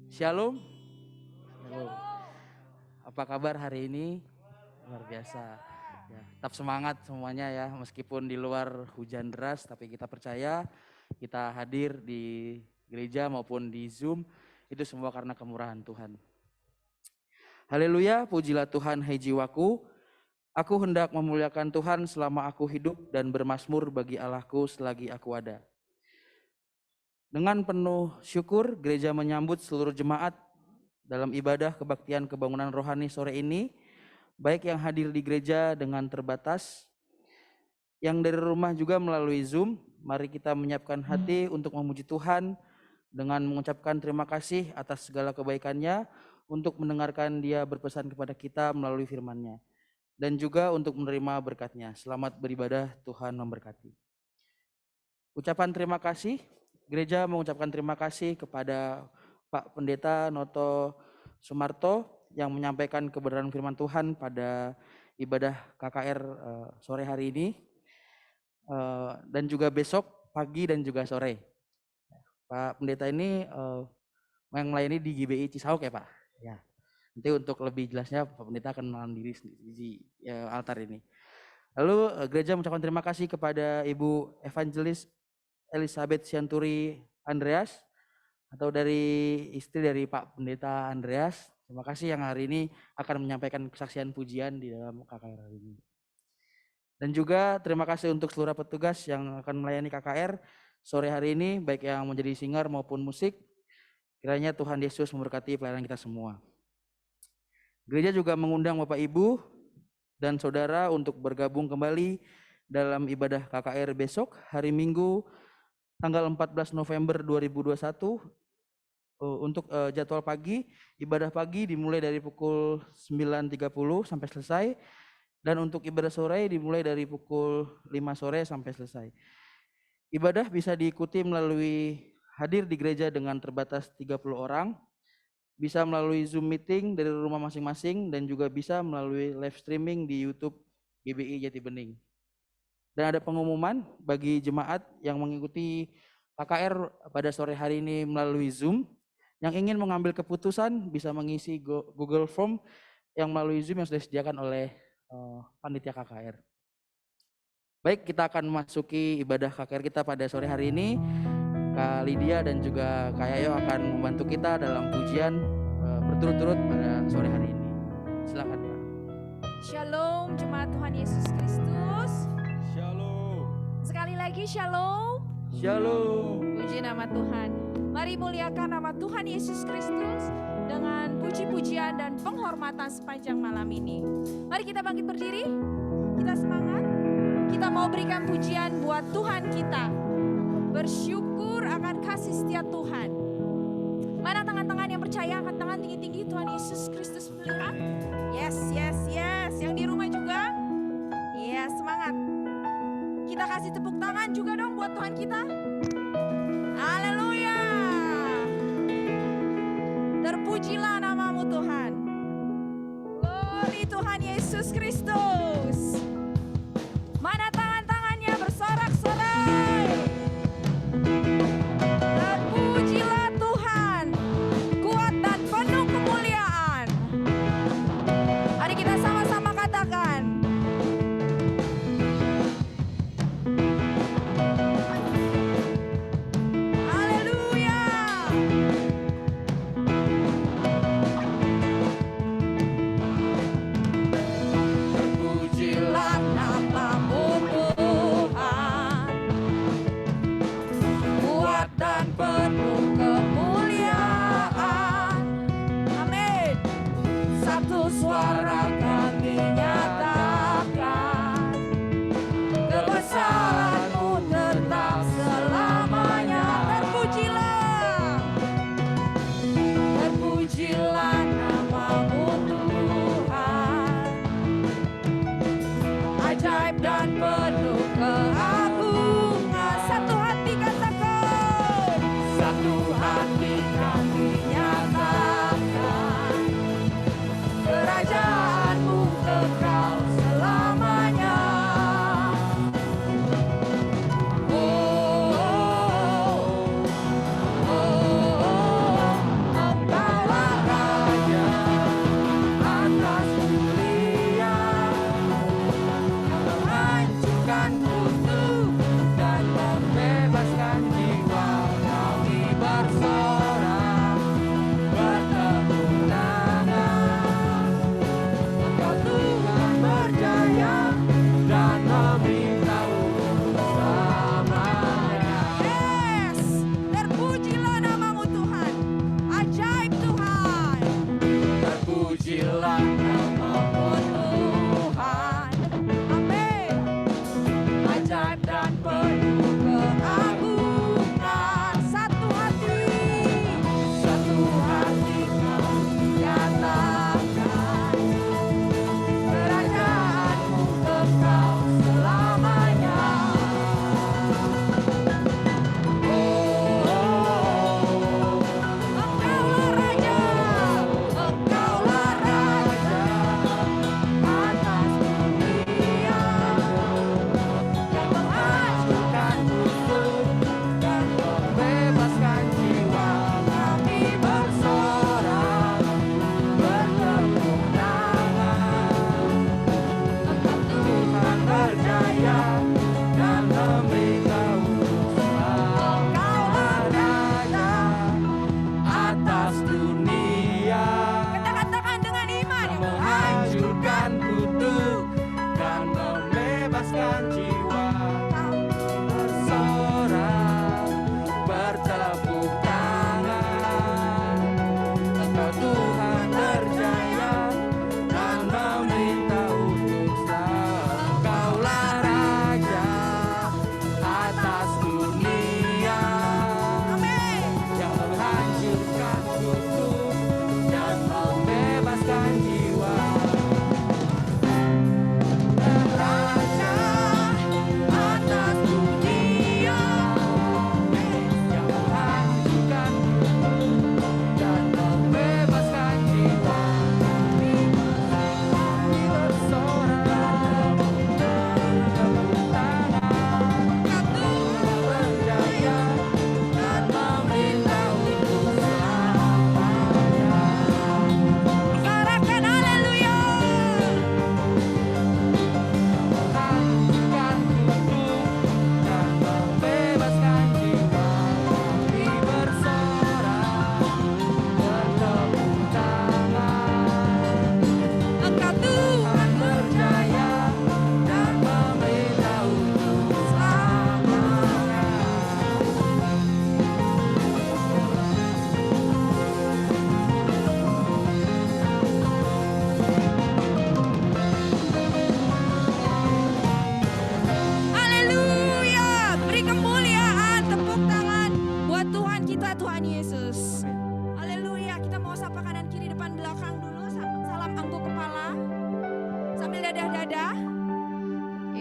Shalom. Shalom. Apa kabar hari ini? Luar biasa. Ya, tetap semangat semuanya ya, meskipun di luar hujan deras, tapi kita percaya kita hadir di gereja maupun di Zoom, itu semua karena kemurahan Tuhan. Haleluya, pujilah Tuhan hai jiwaku. Aku hendak memuliakan Tuhan selama aku hidup dan bermazmur bagi Allahku selagi aku ada. Dengan penuh syukur, gereja menyambut seluruh jemaat dalam ibadah kebaktian kebangunan rohani sore ini, baik yang hadir di gereja dengan terbatas, yang dari rumah juga melalui Zoom. Mari kita menyiapkan hati untuk memuji Tuhan dengan mengucapkan terima kasih atas segala kebaikannya, untuk mendengarkan Dia berpesan kepada kita melalui firman-Nya, dan juga untuk menerima berkat-Nya. Selamat beribadah, Tuhan memberkati. Ucapan terima kasih. Gereja mengucapkan terima kasih kepada Pak Pendeta Noto Sumarto yang menyampaikan kebenaran firman Tuhan pada ibadah KKR sore hari ini, dan juga besok pagi dan juga sore. Pak Pendeta ini yang melayani di GBI Cisauk ya Pak? Ya. Nanti untuk lebih jelasnya Pak Pendeta akan menahan diri di altar ini. Lalu gereja mengucapkan terima kasih kepada Ibu Evangelis Elizabeth Sianturi Andreas, atau dari istri dari Pak Pendeta Andreas. Terima kasih yang hari ini akan menyampaikan kesaksian pujian di dalam KKR hari ini. Dan juga terima kasih untuk seluruh petugas yang akan melayani KKR sore hari ini, baik yang menjadi singer maupun musik. Kiranya Tuhan Yesus memberkati pelayanan kita semua. Gereja juga mengundang Bapak Ibu dan Saudara untuk bergabung kembali dalam ibadah KKR besok hari Minggu tanggal 14 November 2021. Untuk jadwal pagi, ibadah pagi dimulai dari pukul 9.30 sampai selesai, dan untuk ibadah sore dimulai dari pukul 5 sore sampai selesai. Ibadah bisa diikuti melalui hadir di gereja dengan terbatas 30 orang, bisa melalui Zoom meeting dari rumah masing-masing, dan juga bisa melalui live streaming di YouTube GBI Jati Bening. Dan ada pengumuman bagi jemaat yang mengikuti KKR pada sore hari ini melalui Zoom, yang ingin mengambil keputusan bisa mengisi Google Form yang melalui Zoom yang sudah disediakan oleh panitia KKR. Baik, kita akan memasuki ibadah KKR kita pada sore hari ini. Kak Lydia dan juga Kak Yayo akan membantu kita dalam pujian berturut-turut pada sore hari ini. Silakan Kak. Shalom jemaat Tuhan Yesus Kristus. Shalom. Sekali lagi shalom. Shalom. Puji nama Tuhan. Mari muliakan nama Tuhan Yesus Kristus dengan puji-pujian dan penghormatan sepanjang malam ini. Mari kita bangkit berdiri. Kita semangat. Kita mau berikan pujian buat Tuhan kita. Bersyukur akan kasih setia Tuhan. Mana tangan-tangan yang percaya, angkat tangan tinggi-tinggi. Tuhan Yesus Kristus melihat. Yes, yes, yes. Yang di rumah juga. Iya, semangat. Kita kasih tepuk tangan juga dong buat Tuhan kita. Haleluya. Terpujilah namamu Tuhan. Glory Tuhan Yesus Kristus. Mana tangan-tangannya bersorak-sorai. Terpujilah Tuhan, kuat dan penuh kemuliaan. Mari kita sama-sama katakan. Haleluya. Terpujilah namamu Tuhan, kuat dan penuh kemuliaan. Amin. Satu suara kami nyatakan, kebesaran-Mu tetap selamanya. Terpujilah, terpujilah namamu Tuhan, ajaib dan penuh keagungan. Satu hati katakan, satu hati kami nyatakan, kerajaan-Mu kekal selamanya. Oh, oh, oh, oh,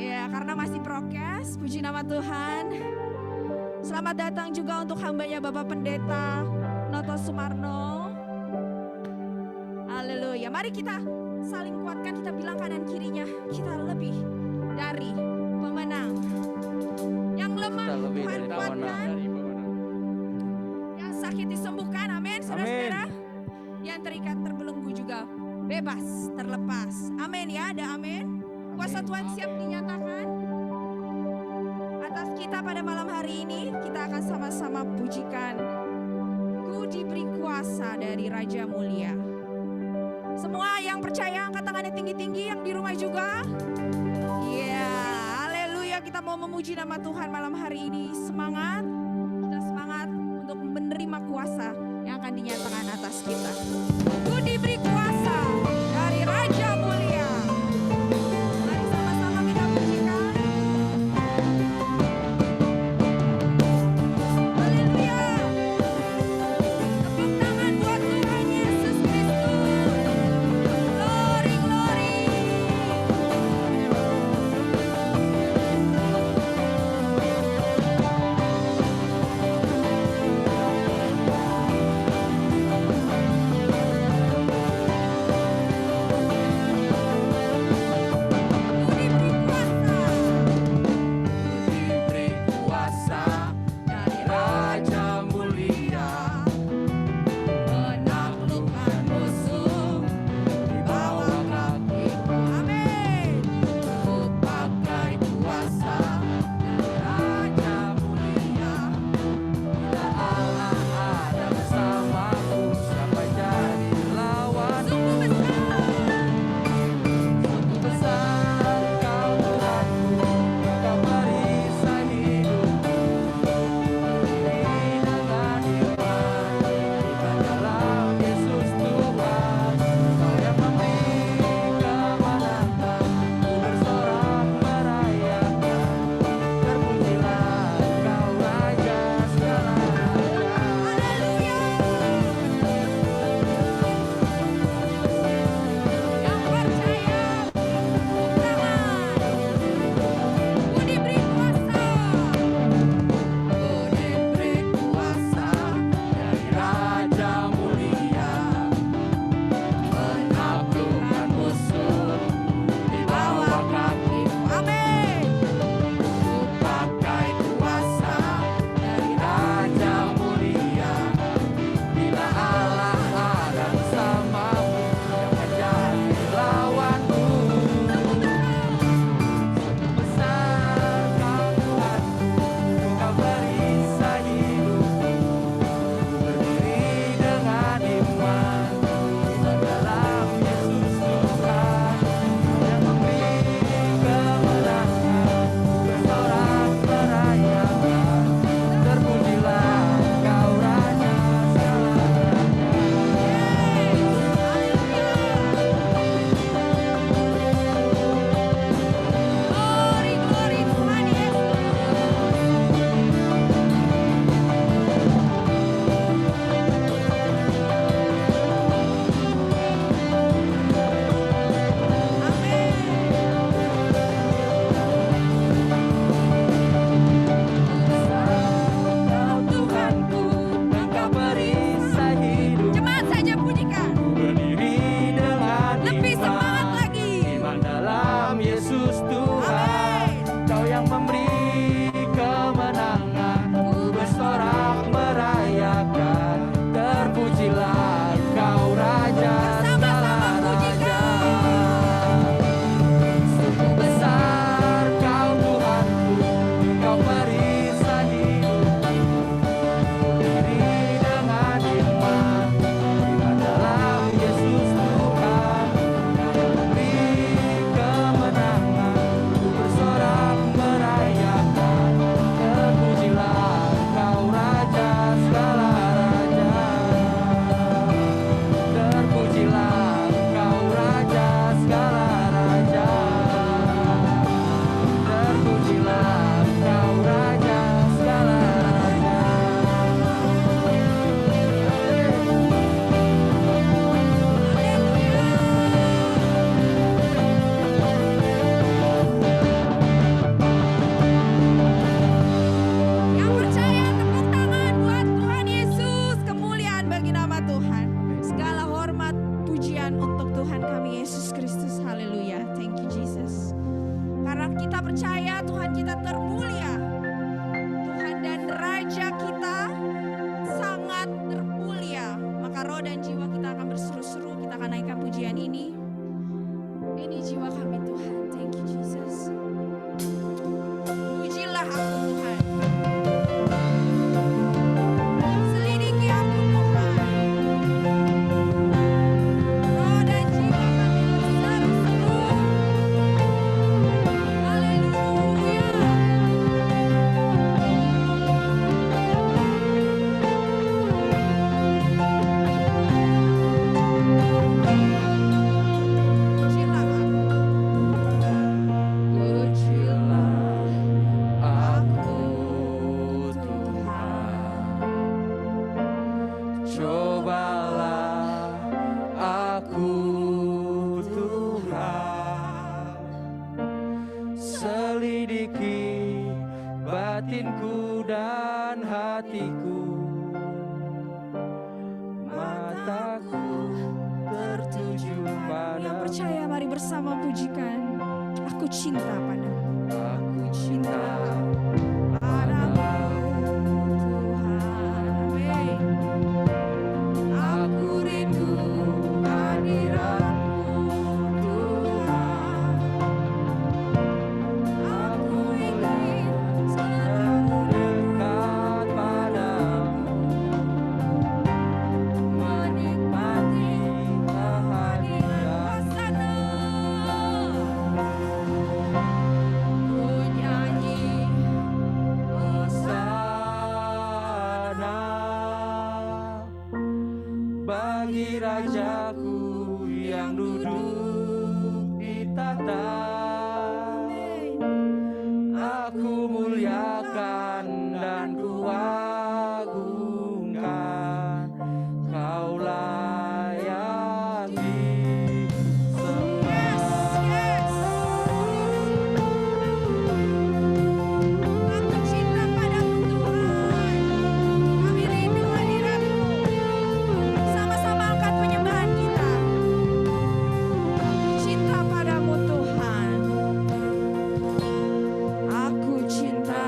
Ya, karena masih prokes, puji nama Tuhan. Selamat datang juga untuk hambanya Bapak Pendeta Noto Sumarno. Haleluya. Mari kita saling kuatkan, kita bilang kanan kirinya, kita lebih dari pemenang. Yang lemah Kita lebih Tuhan dari kuatkan, pemenang. yang sakit disembuhkan, amin saudara-saudara. Yang terikat terbelenggu juga bebas, terlepas, amin ya, ada amin. Kuasa Tuhan siap dinyatakan atas kita pada malam hari ini. Kita akan sama-sama pujikan Ku diberi kuasa dari Raja Mulia. Semua yang percaya angkat tangannya tinggi-tinggi, yang di rumah juga. Ya, haleluya, kita mau memuji nama Tuhan malam hari ini. Semangat, kita semangat untuk menerima kuasa yang akan dinyatakan atas kita. Ku diberi kuasa dari Raja Mulia. Mari sama-sama kita pujikan. Haleluya. Tepuk tangan buat Tuhan Yesus Kristus. Glory, glory. kita termulia. Tuhan dan Raja kita sangat termulia. Maka roh dan jiwa kita akan berseru-seru, kita akan naikkan pujian ini. Ini jiwa kami Tuhan. Thank you Jesus. Pujilah aku Tuhan. Selidiki aku Tuhan. Roh dan jiwa kami berseru-seru. Haleluya. Pujilah aku Tuhan. Cobalah aku Tuhan, selidiki batinku dan hatiku, mataku tertuju Yang padamu. percaya mari bersama pujikan. Aku cinta padamu. Aku cinta Padamu Tuhan. Amin. Aku rindu hadiratmu Tuhan. Aku ingin selalu dekat padamu, menikmati kehadiran. sana. Ku nyanyi Hosana bagi Rajaku yang duduk di tahta. Aku muliakan dan kuagungkan, Kau layak disembah. Aku cinta padamu Tuhan. Kami rindu hadirat-Mu. Sama-sama angkat penyembahan kita. Cinta padamu Tuhan. Aku cinta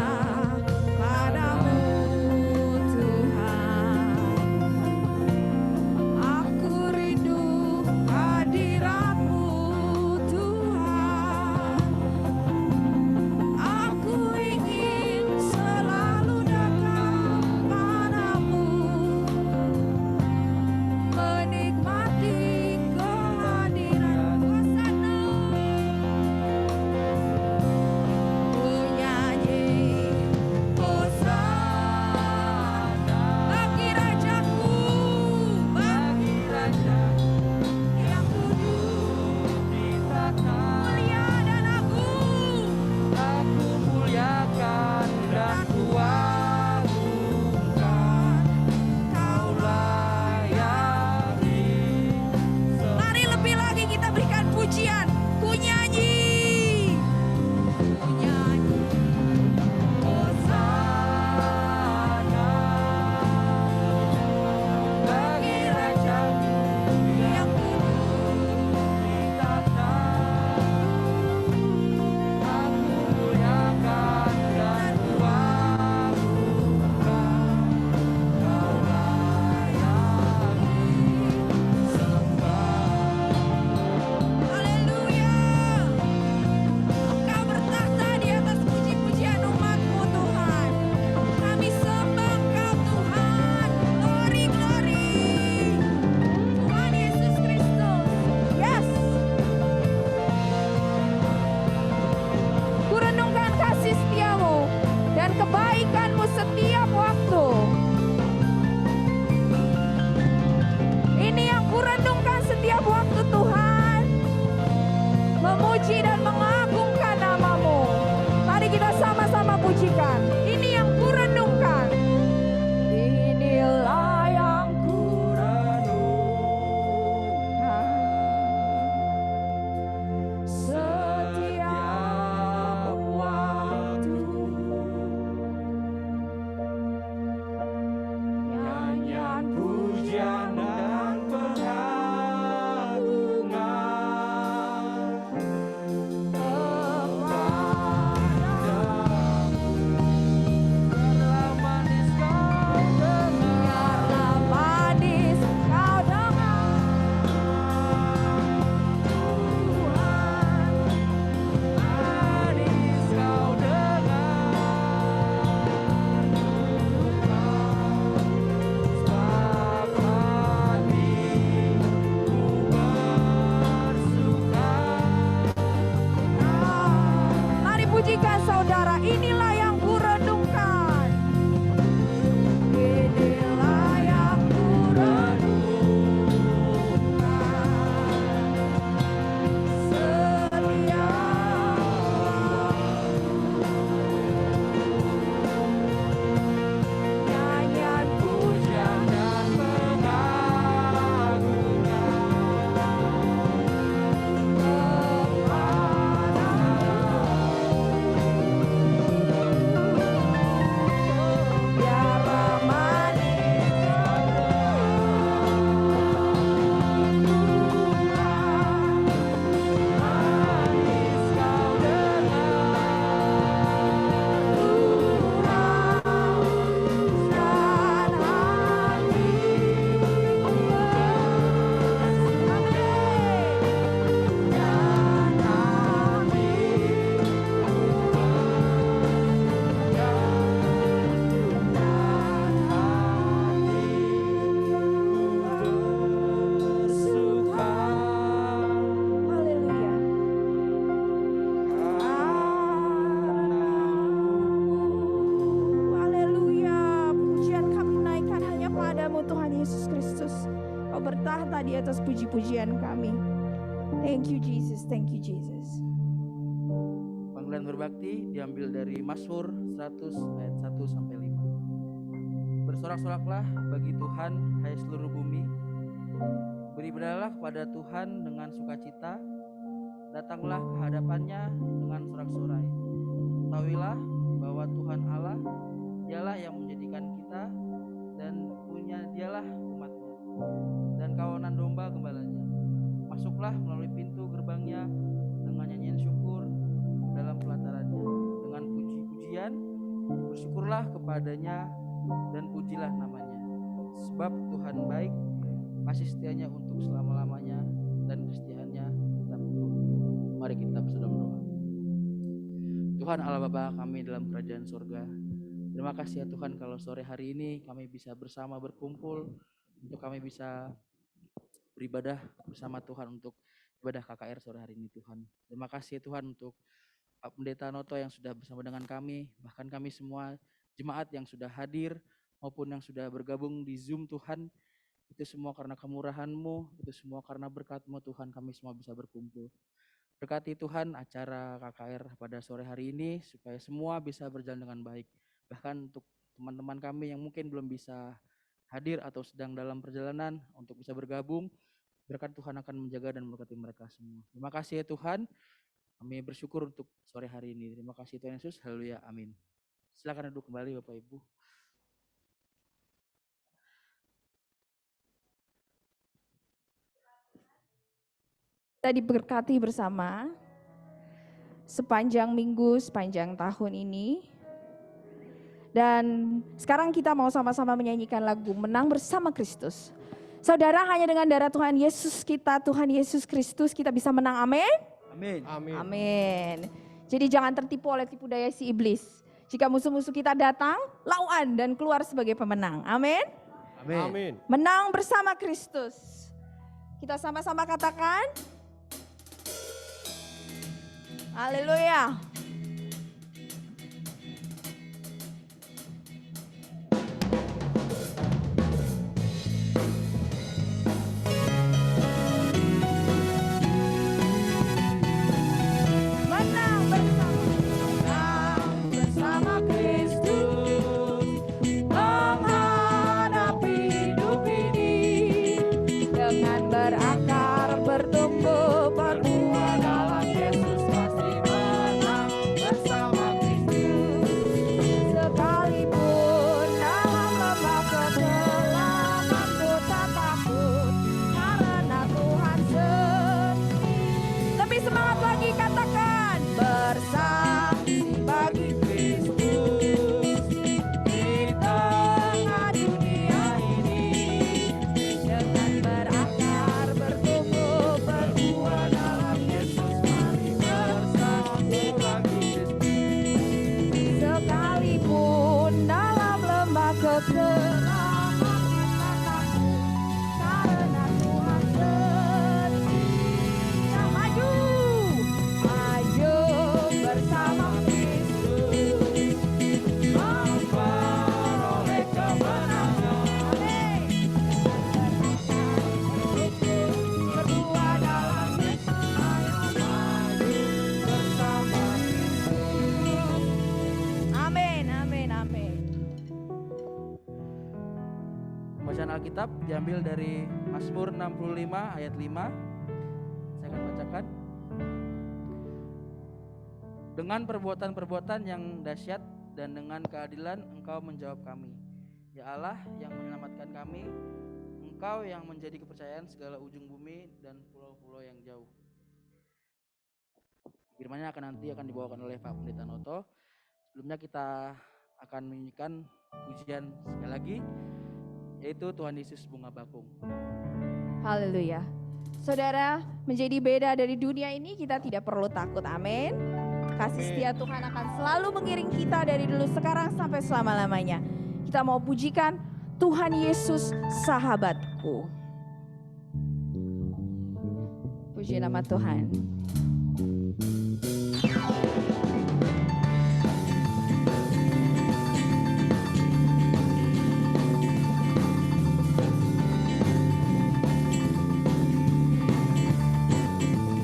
Majikan saudara, inilah yang kurenungkan. Inilah yang kurenungkan. Setia nyanyian pujian dan pengagungan biarlah manis manis kau dengar dan haleluya. Haleluya. Pujian kami naikkan hanya padamu Tuhan Yesus Kristus. Kau bertahta di atas puji-pujian kami. Thank you Jesus, thank you Jesus. Panggilan berbakti diambil dari Mazmur 100 ayat 1 sampai 5. Bersorak-soraklah bagi Tuhan, hai seluruh bumi. Beribadahlah kepada Tuhan dengan sukacita. Datanglah ke hadapannya dengan sorak-sorai. Ketahuilah bahwa Tuhan Allah, dialah yang menjadikan kita dan punya dialah umatnya dan kawanan domba gembalanya. Masuklah melalui pintu gerbangnya dengan nyanyian syukur ke dalam pelatarannya dengan puji-pujian. Bersyukurlah kepadanya dan pujilah namanya. Sebab Tuhan baik, kasih setianya untuk selama-lamanya dan kesetiaannya tetap turun. Mari kita bersama berdoa. Tuhan Allah Bapa kami dalam kerajaan surga, terima kasih ya Tuhan kalau sore hari ini kami bisa bersama berkumpul untuk kami bisa beribadah bersama Tuhan untuk ibadah KKR sore hari ini Tuhan. Terima kasih ya Tuhan untuk Pak Pendeta Noto yang sudah bersama dengan kami, bahkan kami semua jemaat yang sudah hadir maupun yang sudah bergabung di Zoom Tuhan. Itu semua karena kemurahan-Mu, itu semua karena berkat-Mu Tuhan kami semua bisa berkumpul. Berkati Tuhan acara KKR pada sore hari ini supaya semua bisa berjalan dengan baik. Bahkan untuk teman-teman kami yang mungkin belum bisa hadir atau sedang dalam perjalanan untuk bisa bergabung, berkat Tuhan akan menjaga dan memberkati mereka semua. Terima kasih ya Tuhan, kami bersyukur untuk sore hari ini. Terima kasih Tuhan Yesus, haleluya, amin. Silakan duduk kembali Bapak Ibu. Kita diberkati bersama sepanjang minggu, sepanjang tahun ini. Dan sekarang kita mau sama-sama menyanyikan lagu Menang Bersama Kristus. Saudara, hanya dengan darah Tuhan Yesus kita, Tuhan Yesus Kristus kita bisa menang, amin? Amin. Amin. Amin. Jadi jangan tertipu oleh tipu daya si iblis. Jika musuh-musuh kita datang, lawan dan keluar sebagai pemenang, amin? Amin. Amin. Menang bersama Kristus. Kita sama-sama katakan, haleluya. Menang bersama Kristus, menghadapi hidup ini dengan berakar, bertumbuh, berbuah dalam Yesus pasti menang bersama Kristus. Sekalipun dalam lembah kegelapan ku tak takut, karena Tuhan sendiri. Lebih semangat lagi katakan, bersaksi bagi Kristus di tengah dunia ini dengan berakar, bertumbuh, berbuah dalam Yesus. Mari bersaksi bagi Kristus. Sekalipun dalam lembah kegelapan kita takut, karena Tuhan setia. Maju bersama Kristus. bacaan Alkitab diambil dari Mazmur 65 ayat 5. Saya akan bacakan. Dengan perbuatan-perbuatan yang dahsyat dan dengan keadilan Engkau menjawab kami. Ya Allah yang menyelamatkan kami, Engkau yang menjadi kepercayaan segala ujung bumi dan pulau-pulau yang jauh. Firman-Nya nanti akan dibawakan oleh Pak Pendeta Noto. Sebelumnya kita akan menyanyikan pujian sekali lagi, yaitu Tuhan Yesus Bunga Bakung. Haleluya. Saudara, menjadi beda dari dunia ini kita tidak perlu takut. Amin. Kasih setia Tuhan akan selalu mengiring kita dari dulu, sekarang sampai selama-lamanya. Kita mau pujikan Tuhan Yesus sahabatku. Puji nama Tuhan.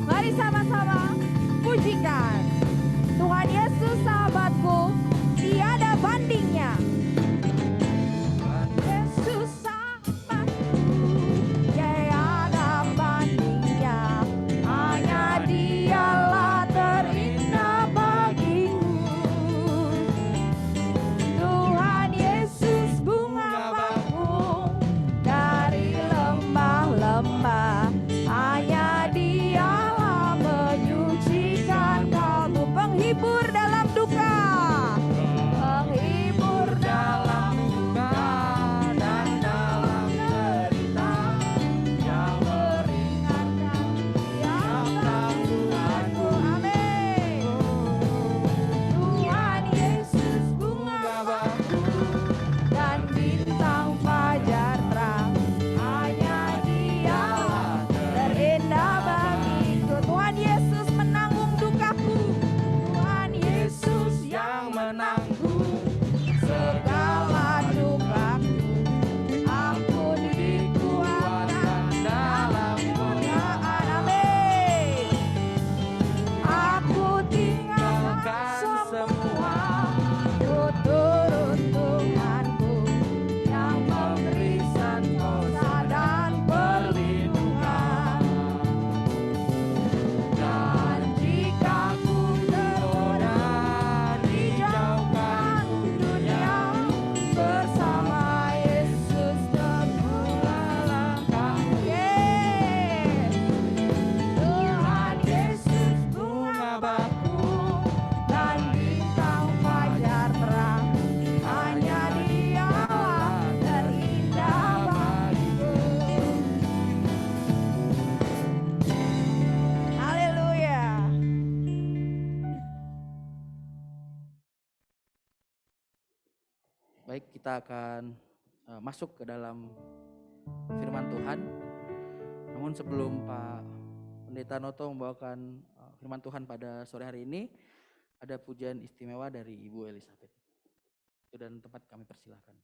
Mari sama-sama pujikan Tuhan Yesus sahabatku, tiada bandingnya. Yesus sahabatku, tiada bandingnya. Hanya Dialah terindah bagiku. Tuhan Yesus bunga bakung dari lembah-lembah. Hanya Dialah menyucikan kalbu, penghibur dalam duka, penghibur dalam duka dan dalam derita, yang meringankan tiap tanggunganku. Amin. Tuhan Yesus bunga bakung dan bintang fajar terang. Hanya Dialah terindah bagiku. Tuhan Yesus menanggung dukaku. Tuhan Yesus yang menanggung segala dukaku. Aku dikuatkan dalam godaan. Amin. Aku tinggalkan semua, ku turut Tuhanku yang memberi sentosa dan perlindungan. Dan jika ku tergoda dijauhkan dunia, bersama Yesus tempuhlah langkah. Yes. Tuhan Yesus bunga bakung dan bintang fajar terang. Hanya Dialah terindah bagiku. Haleluya. Baik, kita akan masuk ke dalam firman Tuhan. Namun sebelum Pak Pendeta Noto membawakan firman Tuhan pada sore hari ini, ada pujian istimewa dari Ibu Elizabeth. Itu dan tempat kami persilahkan.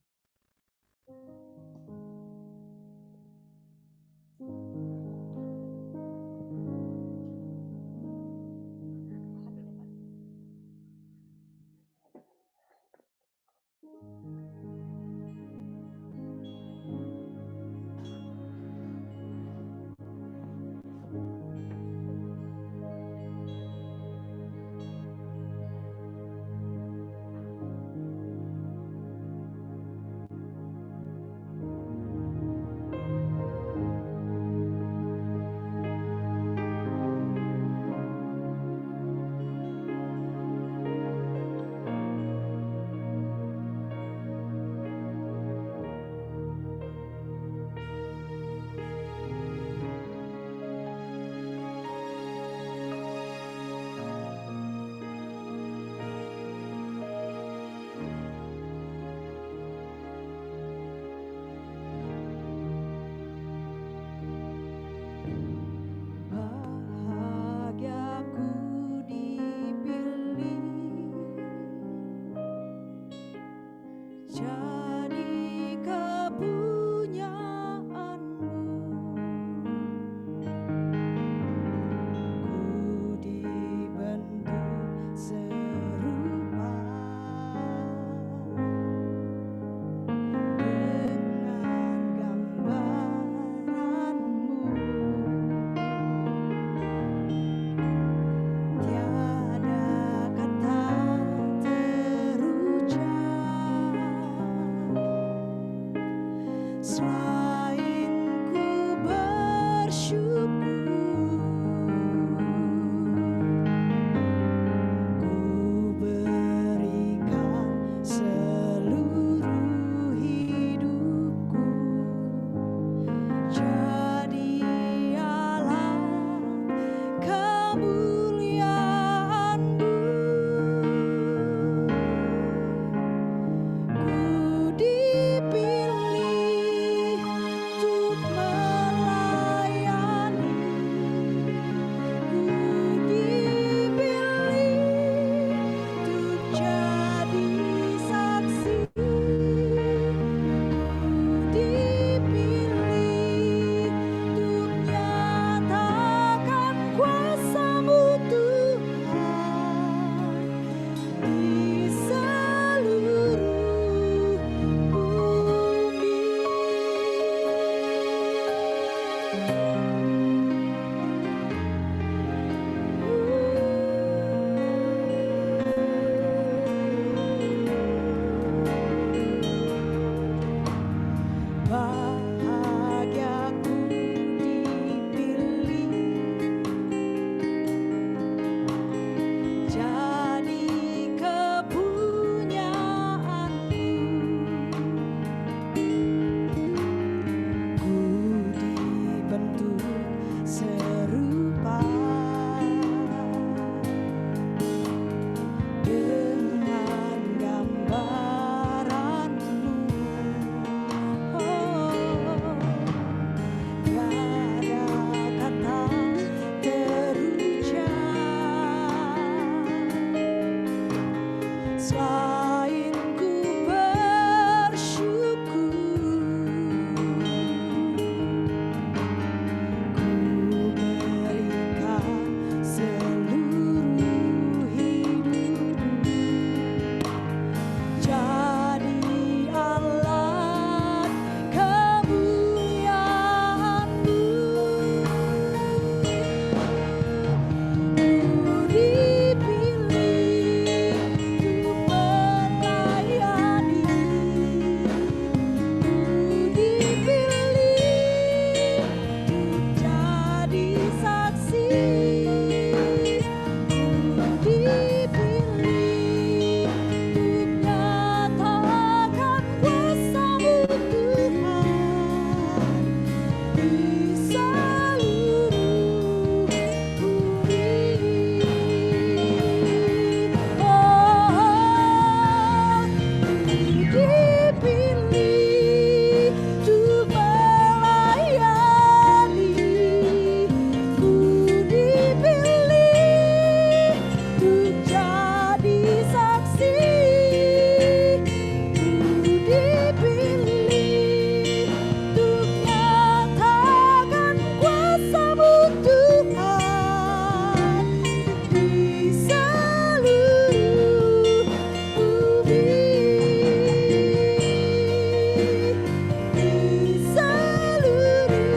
selain ku bersyukur, ku berikan seluruh hidupku jadi alat kemuliaan-Mu. Ku dipilih untuk melayani, ku dipilih untuk jadi saksi, ku dipilih untuk nyatakan kuasa-Mu Tuhan di seluruh bumi. Ku dipilih untuk melayani, ku dipilih untuk jadi saksi, ku dipilih untuk nyatakan kuasa-Mu Tuhan di seluruh bumi, di seluruh bumi, di seluruh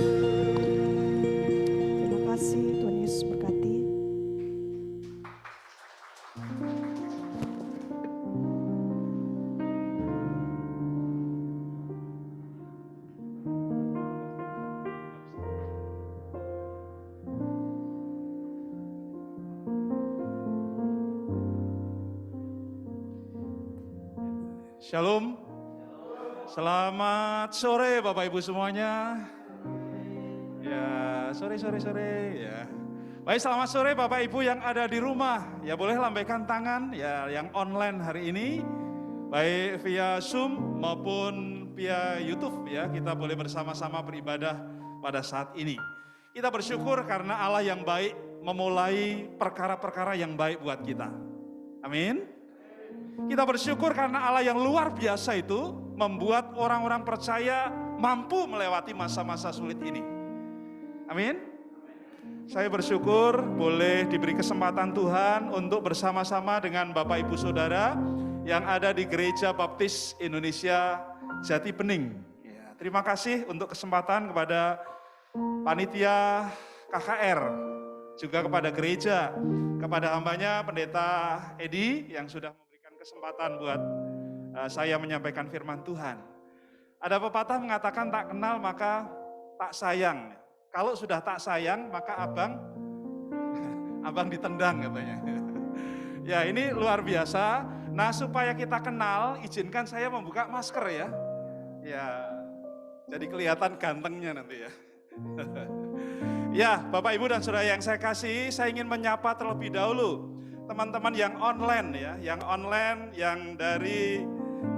bumi. Terima kasih, Tuhan Yesus berkati. Shalom. Selamat sore Bapak Ibu semuanya. Ya, sore ya. Baik, selamat sore Bapak Ibu yang ada di rumah. Ya, boleh lambaikan tangan ya yang online hari ini. Baik via Zoom maupun via YouTube ya, kita boleh bersama-sama beribadah pada saat ini. Kita bersyukur karena Allah yang baik memulai perkara-perkara yang baik buat kita. Amin. Kita bersyukur karena Allah yang luar biasa itu membuat orang-orang percaya mampu melewati masa-masa sulit ini. Amin. Saya bersyukur boleh diberi kesempatan Tuhan untuk bersama-sama dengan Bapak Ibu Saudara yang ada di Gereja Baptis Indonesia Jati Bening. Ya, terima kasih untuk kesempatan kepada panitia KKR, juga kepada gereja, kepada hambanya Pendeta Edi yang sudah memberikan kesempatan buat saya menyampaikan firman Tuhan. Ada pepatah mengatakan tak kenal maka tak sayang. Kalau sudah tak sayang maka abang ditendang katanya. Ya, ini luar biasa. Nah, supaya kita kenal, izinkan saya membuka masker ya. Ya, jadi kelihatan gantengnya nanti ya. Ya, Bapak Ibu dan Saudara yang saya kasih, saya ingin menyapa terlebih dahulu teman-teman yang online ya, yang dari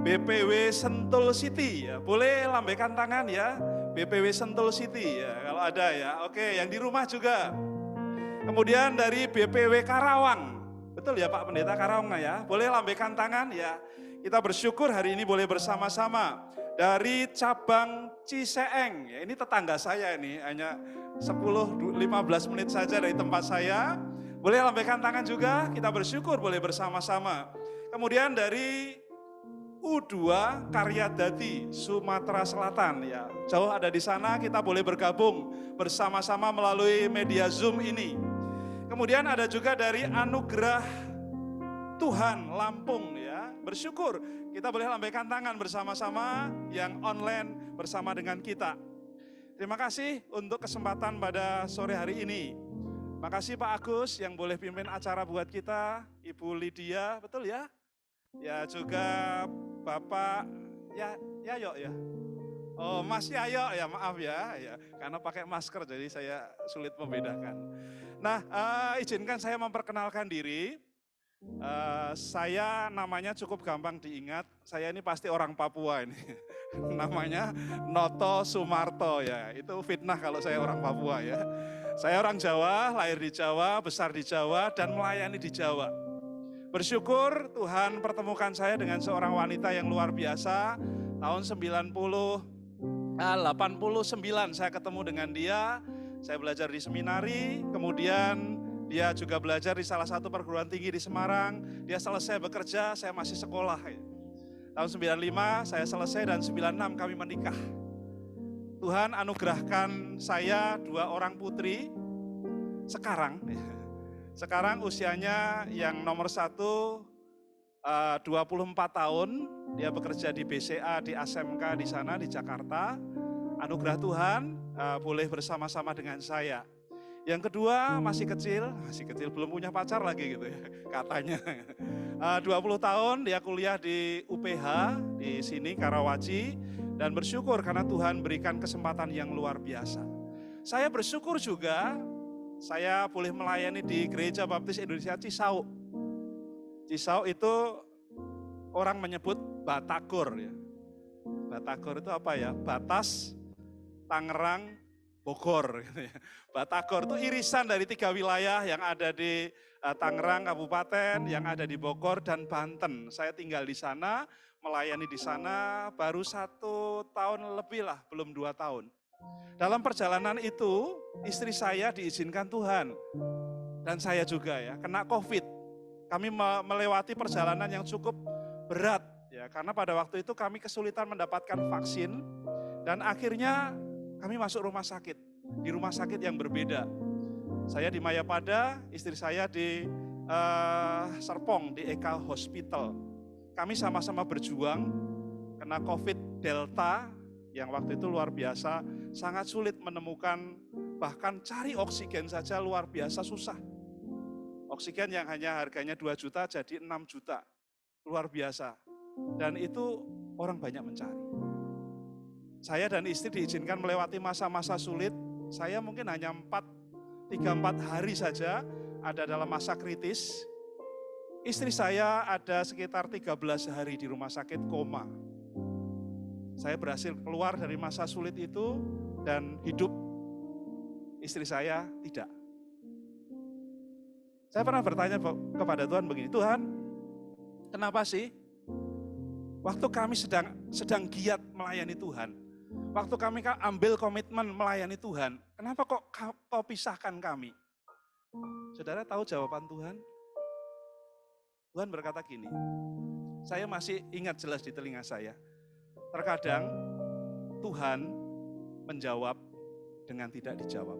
BPW Sentul City ya. Boleh lambaikan tangan ya, BPW Sentul City ya, kalau ada ya. Oke, yang di rumah juga. Kemudian dari BPW Karawang, betul ya Pak Pendeta Karawang ya, boleh lambaikan tangan ya. Kita bersyukur hari ini boleh bersama-sama. Dari cabang Ciseeng, ya ini tetangga saya ini, hanya 10-15 menit saja dari tempat saya. Boleh lambaikan tangan juga, kita bersyukur boleh bersama-sama. Kemudian dari U2 Karyadati, Sumatera Selatan ya. Jauh ada di sana, kita boleh bergabung bersama-sama melalui media Zoom ini. Kemudian ada juga dari Anugerah Tuhan Lampung ya. Bersyukur kita boleh lambaikan tangan bersama-sama yang online bersama dengan kita. Terima kasih untuk kesempatan pada sore hari ini. Makasih Pak Agus yang boleh pimpin acara buat kita, Ibu Lydia, betul ya? Ya juga Bapak Yayo ya. Oh, Mas Yayo ya, maaf ya, karena pakai masker jadi saya sulit membedakan. Nah, izinkan saya memperkenalkan diri. Saya namanya cukup gampang diingat. Saya ini pasti orang Papua ini. Namanya Noto Sumarto ya. Itu fitnah kalau saya orang Papua ya. Saya orang Jawa, lahir di Jawa, besar di Jawa, dan melayani di Jawa. Bersyukur Tuhan pertemukan saya dengan seorang wanita yang luar biasa. Tahun 89 saya ketemu dengan dia. Saya belajar di seminari, kemudian dia juga belajar di salah satu perguruan tinggi di Semarang. Dia selesai bekerja, saya masih sekolah. Tahun 95 saya selesai dan 96 kami menikah. Tuhan anugerahkan saya 2 orang putri. Sekarang usianya yang nomor 1 24 tahun. Dia bekerja di BCA di ASMK di sana di Jakarta. Anugerah Tuhan boleh bersama-sama dengan saya. Yang kedua masih kecil belum punya pacar lagi gitu ya katanya. 20 tahun dia kuliah di UPH di sini Karawaci dan bersyukur karena Tuhan berikan kesempatan yang luar biasa. Saya bersyukur juga saya boleh melayani di Gereja Baptis Indonesia Cisauk. Cisauk itu orang menyebut Batagor ya. Batagor itu apa ya? Batas Tangerang, Bogor. Gitu ya. Batagor itu irisan dari 3 wilayah yang ada di Tangerang Kabupaten, yang ada di Bogor dan Banten. Saya tinggal di sana, melayani di sana baru 1 tahun lebih lah, belum 2 tahun. Dalam perjalanan itu, istri saya diizinkan Tuhan. Dan saya juga ya, kena COVID. Kami melewati perjalanan yang cukup berat. Ya, karena pada waktu itu kami kesulitan mendapatkan vaksin. Dan akhirnya kami masuk rumah sakit, di rumah sakit yang berbeda. Saya di Mayapada, istri saya di Serpong, di Eka Hospital. Kami sama-sama berjuang, kena COVID Delta, yang waktu itu luar biasa, sangat sulit menemukan, bahkan cari oksigen saja luar biasa susah. Oksigen yang hanya harganya 2 juta jadi 6 juta, luar biasa. Dan itu orang banyak mencari. Saya dan istri diizinkan melewati masa-masa sulit. Saya mungkin hanya 3-4 hari saja ada dalam masa kritis. Istri saya ada sekitar 13 hari di rumah sakit koma. Saya berhasil keluar dari masa sulit itu dan hidup. Istri saya tidak. Saya pernah bertanya kepada Tuhan begini, Tuhan, kenapa sih waktu kami sedang giat melayani Tuhan, waktu kami ambil komitmen melayani Tuhan, kenapa kok kau pisahkan kami? Saudara tahu jawaban Tuhan? Tuhan berkata gini, saya masih ingat jelas di telinga saya. Terkadang Tuhan menjawab dengan tidak dijawab.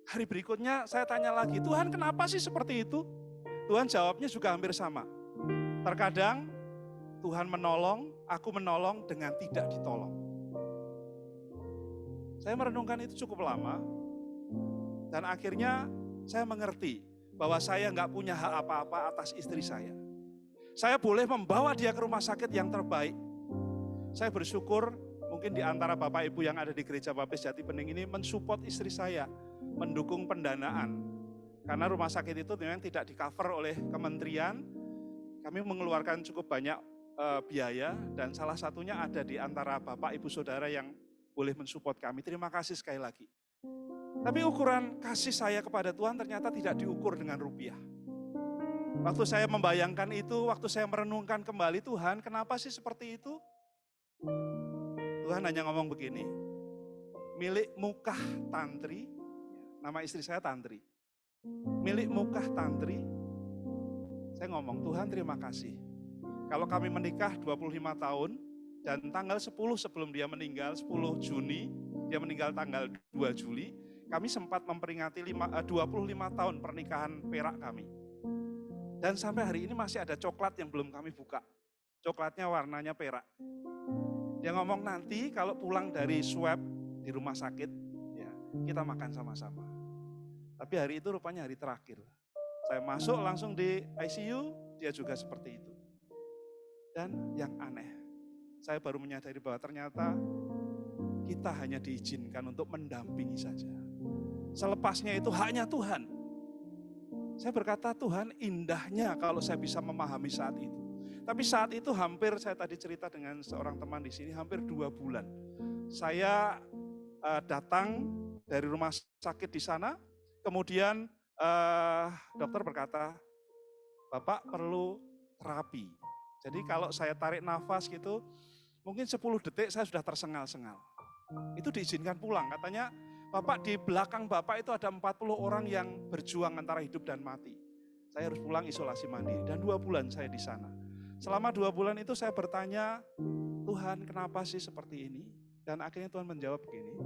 Hari berikutnya saya tanya lagi, Tuhan kenapa sih seperti itu? Tuhan jawabnya juga hampir sama. Terkadang Tuhan menolong, aku menolong dengan tidak ditolong. Saya merenungkan itu cukup lama, dan akhirnya saya mengerti bahwa saya nggak punya hak apa-apa atas istri saya. Saya boleh membawa dia ke rumah sakit yang terbaik. Saya bersyukur mungkin di antara Bapak Ibu yang ada di Gereja Baptis Jati Bening ini mensupport istri saya, mendukung pendanaan. Karena rumah sakit itu memang tidak di-cover oleh kementerian, kami mengeluarkan cukup banyak biaya dan salah satunya ada di antara Bapak Ibu Saudara yang boleh mensupport kami. Terima kasih sekali lagi. Tapi ukuran kasih saya kepada Tuhan ternyata tidak diukur dengan rupiah. Waktu saya membayangkan itu, waktu saya merenungkan kembali, Tuhan kenapa sih seperti itu? Tuhan hanya ngomong begini, milik Mukah Tantri, nama istri saya Tantri, milik Mukah Tantri, saya ngomong, Tuhan terima kasih. Kalau kami menikah 25 tahun, dan tanggal 10 sebelum dia meninggal, 10 Juni, dia meninggal tanggal 2 Juli, kami sempat memperingati 25 tahun pernikahan perak kami. Dan sampai hari ini masih ada coklat yang belum kami buka. Coklatnya warnanya perak. Dia ngomong nanti kalau pulang dari swab di rumah sakit, ya kita makan sama-sama. Tapi hari itu rupanya hari terakhir. Saya masuk langsung di ICU, dia juga seperti itu. Dan yang aneh, saya baru menyadari bahwa ternyata kita hanya diizinkan untuk mendampingi saja. Selepasnya itu haknya Tuhan. Saya berkata, Tuhan, indahnya kalau saya bisa memahami saat itu. Tapi saat itu hampir, saya tadi cerita dengan seorang teman di sini, hampir 2 bulan. Saya datang dari rumah sakit di sana, kemudian dokter berkata, Bapak perlu terapi. Jadi kalau saya tarik nafas gitu, mungkin 10 detik saya sudah tersengal-sengal. Itu diizinkan pulang, katanya Bapak di belakang Bapak itu ada 40 orang yang berjuang antara hidup dan mati. Saya harus pulang isolasi mandiri dan 2 bulan saya di sana. Selama 2 bulan itu saya bertanya, Tuhan kenapa sih seperti ini? Dan akhirnya Tuhan menjawab begini,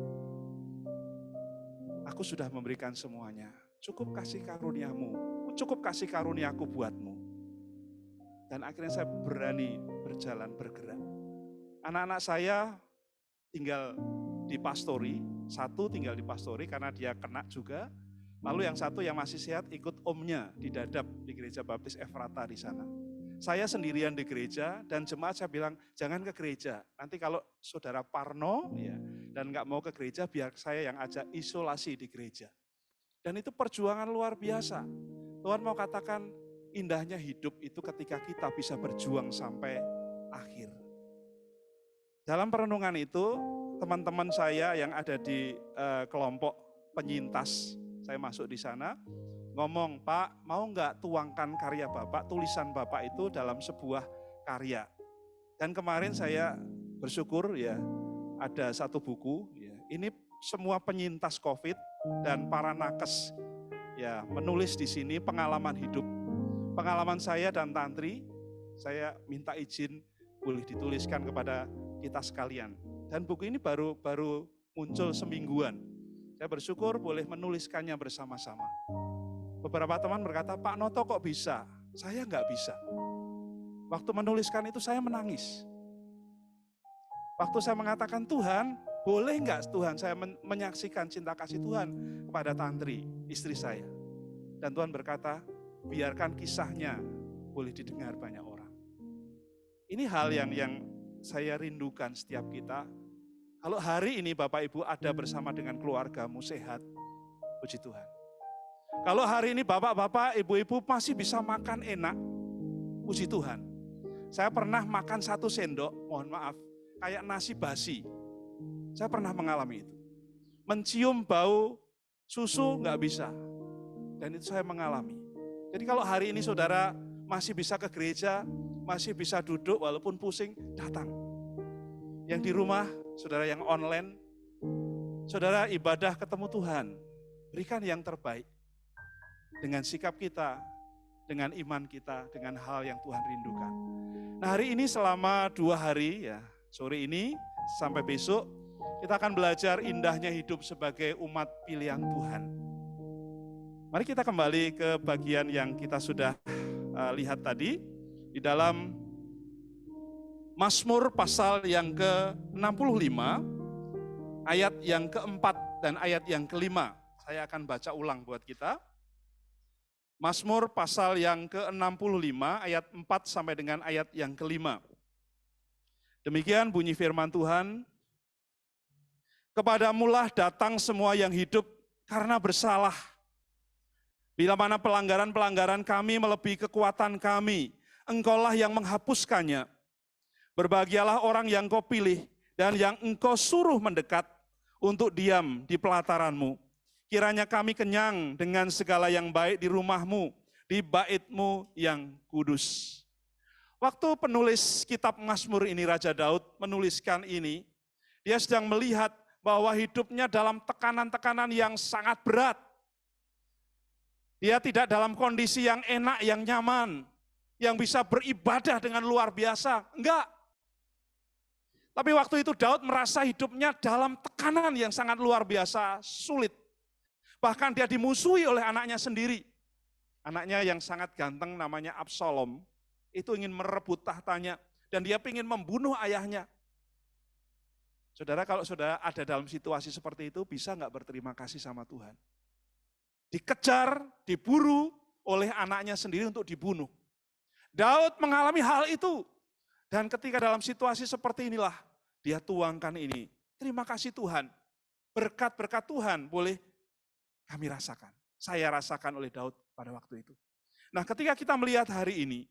aku sudah memberikan semuanya, cukup kasih karuniamu, cukup kasih karuniaku buatmu. Dan akhirnya saya berani berjalan bergerak. Anak-anak saya tinggal di pastori, satu tinggal di pastori karena dia kena juga. Lalu yang satu yang masih sehat ikut omnya di Dadap di Gereja Baptis Efrata di sana. Saya sendirian di gereja dan jemaat saya bilang jangan ke gereja. Nanti kalau saudara Parno ya, dan nggak mau ke gereja biar saya yang ajak isolasi di gereja. Dan itu perjuangan luar biasa. Tuhan mau katakan indahnya hidup itu ketika kita bisa berjuang sampai akhir. Dalam perenungan itu, teman-teman saya yang ada di kelompok penyintas, saya masuk di sana, ngomong, Pak, mau nggak tuangkan karya Bapak, tulisan Bapak itu dalam sebuah karya. Dan kemarin saya bersyukur ya, ada satu buku, ya, ini semua penyintas COVID dan para nakes, ya menulis di sini pengalaman hidup. Pengalaman saya dan Tantri, saya minta izin boleh dituliskan kepada kita sekalian. Dan buku ini baru muncul semingguan. Saya bersyukur boleh menuliskannya bersama-sama. Beberapa teman berkata, Pak Noto kok bisa? Saya nggak bisa. Waktu menuliskan itu saya menangis. Waktu saya mengatakan, Tuhan, boleh nggak Tuhan saya menyaksikan cinta kasih Tuhan kepada Tantri, istri saya. Dan Tuhan berkata, biarkan kisahnya boleh didengar banyak orang. Ini hal yang saya rindukan setiap kita. Kalau hari ini Bapak Ibu ada bersama dengan keluargamu sehat, puji Tuhan. Kalau hari ini Bapak-Bapak, Ibu-Ibu masih bisa makan enak, puji Tuhan. Saya pernah makan 1 sendok, mohon maaf, kayak nasi basi. Saya pernah mengalami itu. Mencium bau susu nggak bisa. Dan itu saya mengalami. Jadi kalau hari ini saudara masih bisa ke gereja, masih bisa duduk walaupun pusing, datang. Yang di rumah, saudara yang online, saudara ibadah ketemu Tuhan, berikan yang terbaik. Dengan sikap kita, dengan iman kita, dengan hal yang Tuhan rindukan. Nah hari ini selama 2 hari, ya sore ini sampai besok, kita akan belajar indahnya hidup sebagai umat pilihan Tuhan. Mari kita kembali ke bagian yang kita sudah lihat tadi, di dalam Mazmur pasal yang ke-65, ayat yang keempat dan ayat yang kelima. Saya akan baca ulang buat kita. Mazmur pasal yang ke-65, ayat 4 sampai dengan ayat yang kelima. Demikian bunyi firman Tuhan, kepadamulah datang semua yang hidup karena bersalah. Bila mana pelanggaran-pelanggaran kami melebihi kekuatan kami, Engkaulah yang menghapuskannya. Berbahagialah orang yang Kau pilih dan yang Engkau suruh mendekat untuk diam di pelataran-Mu. Kiranya kami kenyang dengan segala yang baik di rumah-Mu, di bait-Mu yang kudus. Waktu penulis kitab Mazmur ini, Raja Daud menuliskan ini, dia sedang melihat bahwa hidupnya dalam tekanan-tekanan yang sangat berat. Dia tidak dalam kondisi yang enak, yang nyaman, yang bisa beribadah dengan luar biasa. Enggak. Tapi waktu itu Daud merasa hidupnya dalam tekanan yang sangat luar biasa, sulit. Bahkan dia dimusuhi oleh anaknya sendiri. Anaknya yang sangat ganteng namanya Absalom, itu ingin merebut tahtanya. Dan dia ingin membunuh ayahnya. Saudara, kalau saudara ada dalam situasi seperti itu, bisa nggak berterima kasih sama Tuhan? Dikejar, diburu oleh anaknya sendiri untuk dibunuh. Daud mengalami hal itu. Dan ketika dalam situasi seperti inilah, dia tuangkan ini. Terima kasih Tuhan, berkat-berkat Tuhan boleh kami rasakan. Saya rasakan oleh Daud pada waktu itu. Nah, ketika kita melihat hari ini,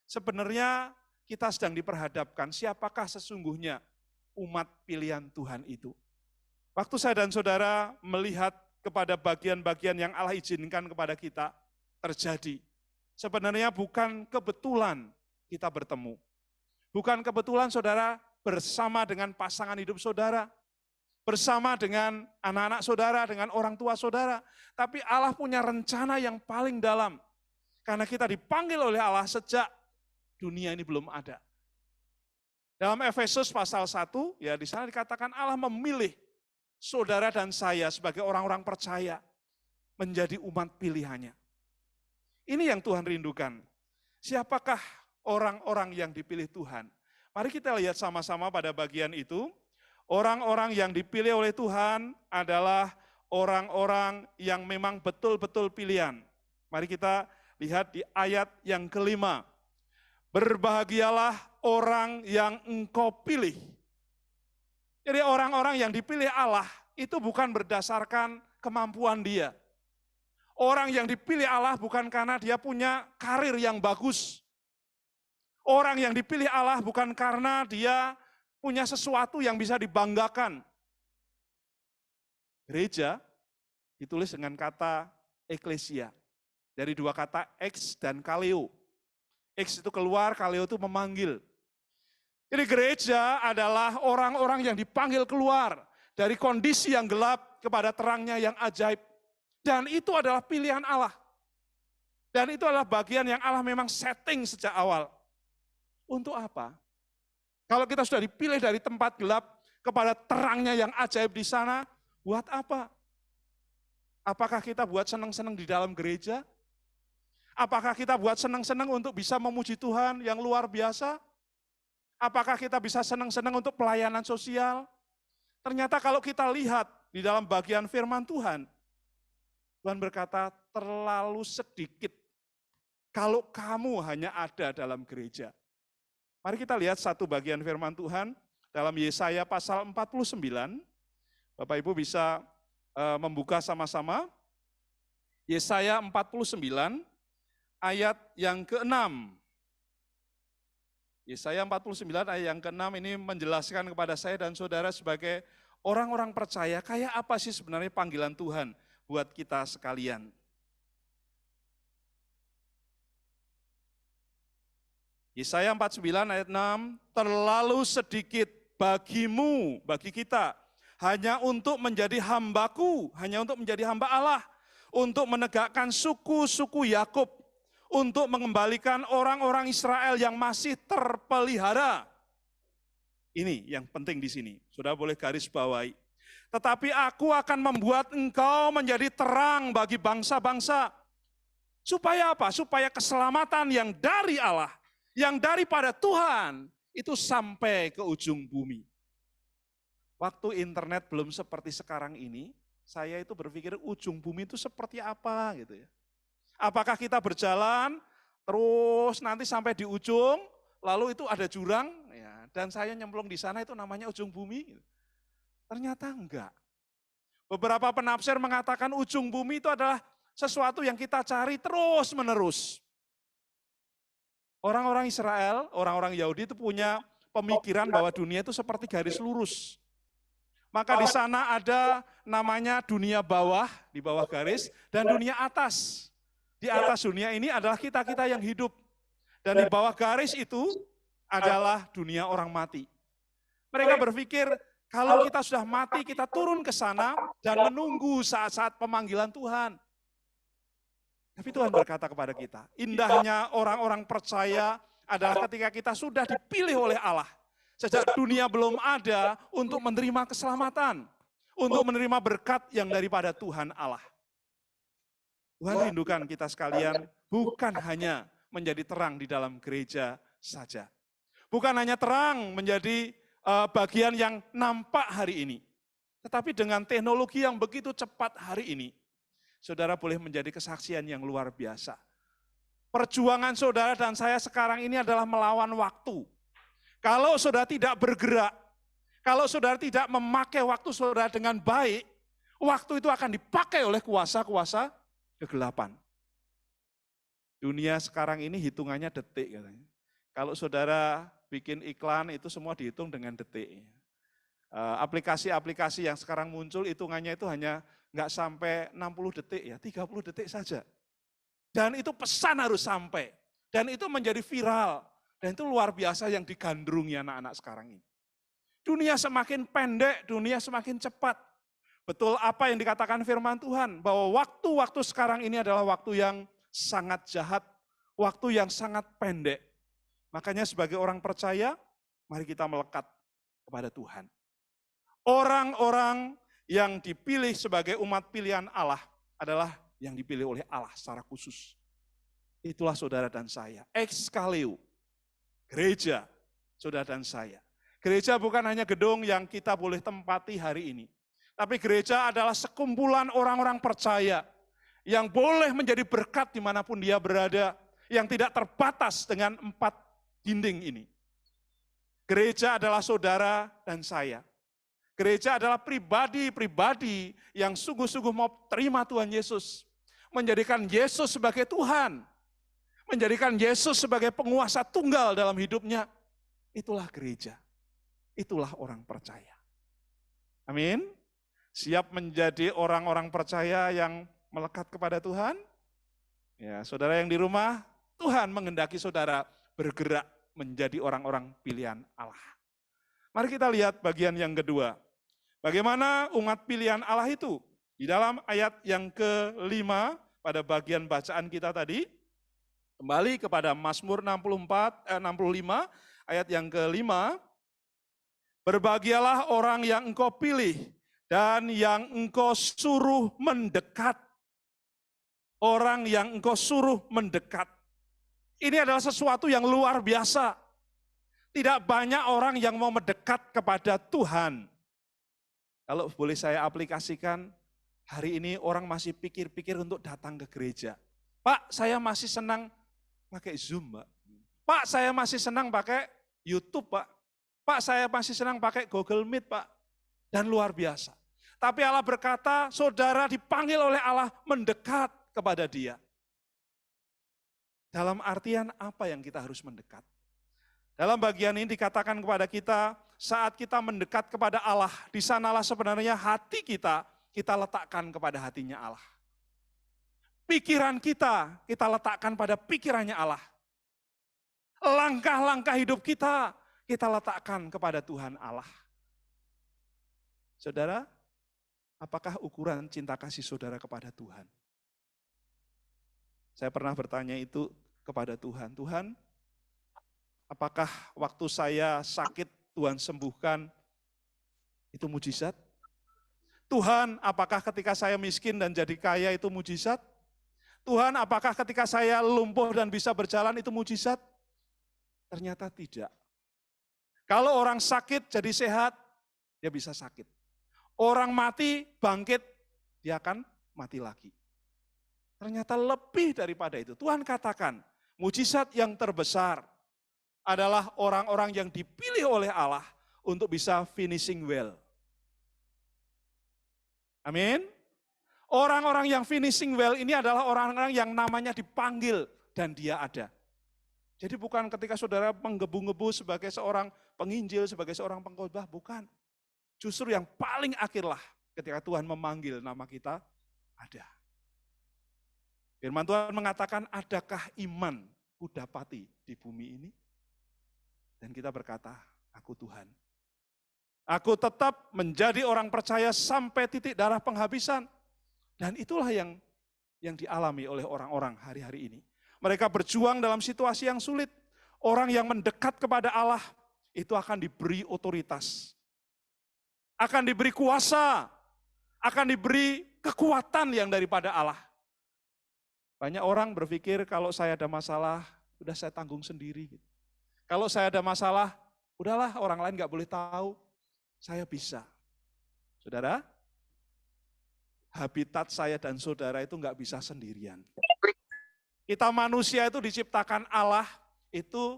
sebenarnya kita sedang diperhadapkan siapakah sesungguhnya umat pilihan Tuhan itu. Waktu saya dan saudara melihat kepada bagian-bagian yang Allah izinkan kepada kita terjadi, sebenarnya bukan kebetulan kita bertemu. Bukan kebetulan saudara bersama dengan pasangan hidup saudara, bersama dengan anak-anak saudara, dengan orang tua saudara. Tapi Allah punya rencana yang paling dalam. Karena kita dipanggil oleh Allah sejak dunia ini belum ada. Dalam Efesus pasal 1, ya di sana dikatakan Allah memilih saudara dan saya sebagai orang-orang percaya menjadi umat pilihannya. Ini yang Tuhan rindukan. Siapakah orang-orang yang dipilih Tuhan? Mari kita lihat sama-sama pada bagian itu. Orang-orang yang dipilih oleh Tuhan adalah orang-orang yang memang betul-betul pilihan. Mari kita lihat di ayat yang kelima. Berbahagialah orang yang engkau pilih. Jadi orang-orang yang dipilih Allah itu bukan berdasarkan kemampuan dia. Orang yang dipilih Allah bukan karena dia punya karir yang bagus. Orang yang dipilih Allah bukan karena dia punya sesuatu yang bisa dibanggakan. Gereja ditulis dengan kata eklesia. Dari dua kata ex dan kaleo. Ex itu keluar, kaleo itu memanggil. Jadi gereja adalah orang-orang yang dipanggil keluar dari kondisi yang gelap kepada terangnya yang ajaib. Dan itu adalah pilihan Allah. Dan itu adalah bagian yang Allah memang setting sejak awal. Untuk apa? Kalau kita sudah dipilih dari tempat gelap kepada terangnya yang ajaib di sana, buat apa? Apakah kita buat senang-senang di dalam gereja? Apakah kita buat senang-senang untuk bisa memuji Tuhan yang luar biasa? Apakah kita bisa senang-senang untuk pelayanan sosial? Ternyata kalau kita lihat di dalam bagian firman Tuhan, Tuhan berkata terlalu sedikit kalau kamu hanya ada dalam gereja. Mari kita lihat satu bagian firman Tuhan dalam Yesaya pasal 49. Bapak Ibu bisa membuka sama-sama. Yesaya 49 ayat yang ke-6. Yesaya 49 ayat yang ke-6 ini menjelaskan kepada saya dan saudara sebagai orang-orang percaya, kayak apa sih sebenarnya panggilan Tuhan buat kita sekalian. Yesaya 49 ayat 6, terlalu sedikit bagimu, bagi kita, hanya untuk menjadi hambaku, hanya untuk menjadi hamba Allah, untuk menegakkan suku-suku Yakub, untuk mengembalikan orang-orang Israel yang masih terpelihara. Ini yang penting di sini, saudara boleh garis bawahi. Tetapi aku akan membuat engkau menjadi terang bagi bangsa-bangsa. Supaya apa? Supaya keselamatan yang dari Allah, yang daripada Tuhan, itu sampai ke ujung bumi. Waktu internet belum seperti sekarang ini, saya itu berpikir ujung bumi itu seperti apa gitu ya. Apakah kita berjalan terus nanti sampai di ujung, lalu itu ada jurang, ya, dan saya nyemplung di sana itu namanya ujung bumi? Ternyata enggak. Beberapa penafsir mengatakan ujung bumi itu adalah sesuatu yang kita cari terus menerus. Orang-orang Israel, orang-orang Yahudi itu punya pemikiran bahwa dunia itu seperti garis lurus. Maka di sana ada namanya dunia bawah, di bawah garis, dan dunia atas. Di atas dunia ini adalah kita-kita yang hidup. Dan di bawah garis itu adalah dunia orang mati. Mereka berpikir, kalau kita sudah mati, kita turun ke sana dan menunggu saat-saat pemanggilan Tuhan. Tapi Tuhan berkata kepada kita, indahnya orang-orang percaya adalah ketika kita sudah dipilih oleh Allah. Sejak dunia belum ada untuk menerima keselamatan, untuk menerima berkat yang daripada Tuhan Allah. Tuhan rindukan kita sekalian bukan hanya menjadi terang di dalam gereja saja. Bukan hanya terang menjadi bagian yang nampak hari ini. Tetapi dengan teknologi yang begitu cepat hari ini, saudara boleh menjadi kesaksian yang luar biasa. Perjuangan saudara dan saya sekarang ini adalah melawan waktu. Kalau saudara tidak bergerak, kalau saudara tidak memakai waktu saudara dengan baik, waktu itu akan dipakai oleh kuasa-kuasa kegelapan. Dunia sekarang ini hitungannya detik katanya. Kalau saudara bikin iklan itu semua dihitung dengan detik. Aplikasi-aplikasi yang sekarang muncul hitungannya itu hanya nggak sampai 60 detik ya, 30 detik saja. Dan itu pesan harus sampai. Dan itu menjadi viral. Dan itu luar biasa yang digandrungi anak-anak sekarang ini. Dunia semakin pendek, dunia semakin cepat. Betul apa yang dikatakan firman Tuhan, bahwa waktu-waktu sekarang ini adalah waktu yang sangat jahat, waktu yang sangat pendek. Makanya sebagai orang percaya, mari kita melekat kepada Tuhan. Orang-orang yang dipilih sebagai umat pilihan Allah adalah yang dipilih oleh Allah secara khusus. Itulah saudara dan saya, ekskaleo, gereja, saudara dan saya. Gereja bukan hanya gedung yang kita boleh tempati hari ini. Tapi gereja adalah sekumpulan orang-orang percaya yang boleh menjadi berkat dimanapun dia berada, yang tidak terbatas dengan 4 dinding ini. Gereja adalah saudara dan saya. Gereja adalah pribadi-pribadi yang sungguh-sungguh mau terima Tuhan Yesus. Menjadikan Yesus sebagai Tuhan. Menjadikan Yesus sebagai penguasa tunggal dalam hidupnya. Itulah gereja. Itulah orang percaya. Amin. Siap menjadi orang-orang percaya yang melekat kepada Tuhan? Ya, saudara yang di rumah, Tuhan menghendaki saudara bergerak menjadi orang-orang pilihan Allah. Mari kita lihat bagian yang kedua. Bagaimana umat pilihan Allah itu? Di dalam ayat yang ke-5 pada bagian bacaan kita tadi, kembali kepada Mazmur 65 ayat yang ke-5, berbahagialah orang yang engkau pilih dan yang engkau suruh mendekat. Orang yang engkau suruh mendekat. Ini adalah sesuatu yang luar biasa. Tidak banyak orang yang mau mendekat kepada Tuhan. Kalau boleh saya aplikasikan, hari ini orang masih pikir-pikir untuk datang ke gereja. Pak, saya masih senang pakai Zoom, Pak. Pak, saya masih senang pakai YouTube, Pak. Pak, saya masih senang pakai Google Meet, Pak. Dan luar biasa. Tapi Allah berkata, saudara dipanggil oleh Allah mendekat kepada Dia. Dalam artian apa yang kita harus mendekat? Dalam bagian ini dikatakan kepada kita, saat kita mendekat kepada Allah, di sanalah sebenarnya hati kita letakkan kepada hatinya Allah. Pikiran kita letakkan pada pikirannya Allah. Langkah-langkah hidup kita letakkan kepada Tuhan Allah. Saudara, apakah ukuran cinta kasih saudara kepada Tuhan? Saya pernah bertanya itu kepada Tuhan, Tuhan, apakah waktu saya sakit Tuhan sembuhkan, itu mujizat? Tuhan, apakah ketika saya miskin dan jadi kaya itu mujizat? Tuhan, apakah ketika saya lumpuh dan bisa berjalan itu mujizat? Ternyata tidak. Kalau orang sakit jadi sehat, dia bisa sakit. Orang mati, bangkit, dia akan mati lagi. Ternyata lebih daripada itu. Tuhan katakan, mujizat yang terbesar adalah orang-orang yang dipilih oleh Allah untuk bisa finishing well. Amin. Orang-orang yang finishing well ini adalah orang-orang yang namanya dipanggil dan dia ada. Jadi bukan ketika saudara menggebu-gebu sebagai seorang penginjil, sebagai seorang pengkhotbah, bukan. Justru yang paling akhirlah ketika Tuhan memanggil nama kita ada. Firman Tuhan mengatakan, adakah iman kudapati di bumi ini? Dan kita berkata, aku Tuhan. Aku tetap menjadi orang percaya sampai titik darah penghabisan. Dan itulah yang dialami oleh orang-orang hari-hari ini. Mereka berjuang dalam situasi yang sulit. Orang yang mendekat kepada Allah itu akan diberi otoritas. Akan diberi kuasa. Akan diberi kekuatan yang daripada Allah. Banyak orang berpikir kalau saya ada masalah, udah saya tanggung sendiri. Kalau saya ada masalah, udahlah orang lain gak boleh tahu. Saya bisa. Saudara, habitat saya dan saudara itu gak bisa sendirian. Kita manusia itu diciptakan Allah itu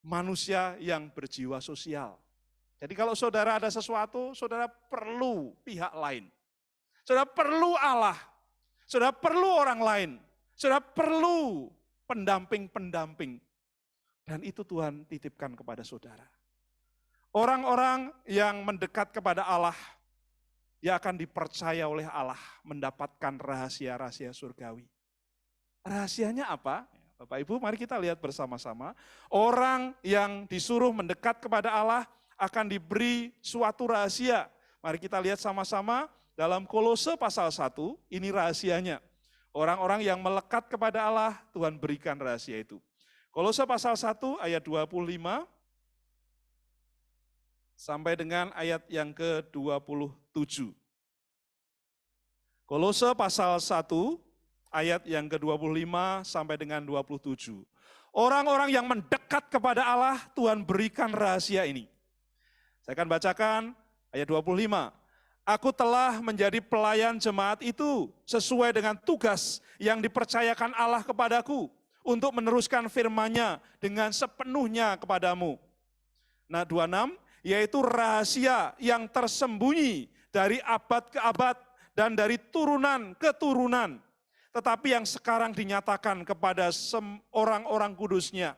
manusia yang berjiwa sosial. Jadi kalau saudara ada sesuatu, saudara perlu pihak lain. Saudara perlu Allah. Saudara perlu orang lain. Saudara perlu pendamping-pendamping. Dan itu Tuhan titipkan kepada saudara. Orang-orang yang mendekat kepada Allah, dia akan dipercaya oleh Allah mendapatkan rahasia-rahasia surgawi. Rahasianya apa? Bapak Ibu, mari kita lihat bersama-sama. Orang yang disuruh mendekat kepada Allah akan diberi suatu rahasia. Mari kita lihat sama-sama dalam Kolose pasal 1, ini rahasianya. Orang-orang yang melekat kepada Allah, Tuhan berikan rahasia itu. Kolose pasal 1 ayat 25 sampai dengan ayat yang ke-27. Kolose pasal 1 ayat yang ke-25 sampai dengan 27. Orang-orang yang mendekat kepada Allah, Tuhan berikan rahasia ini. Saya akan bacakan ayat 25. Aku telah menjadi pelayan jemaat itu sesuai dengan tugas yang dipercayakan Allah kepadaku untuk meneruskan firman-Nya dengan sepenuhnya kepadamu. Nah 26, yaitu rahasia yang tersembunyi dari abad ke abad dan dari turunan ke turunan, tetapi yang sekarang dinyatakan kepada orang-orang kudusnya.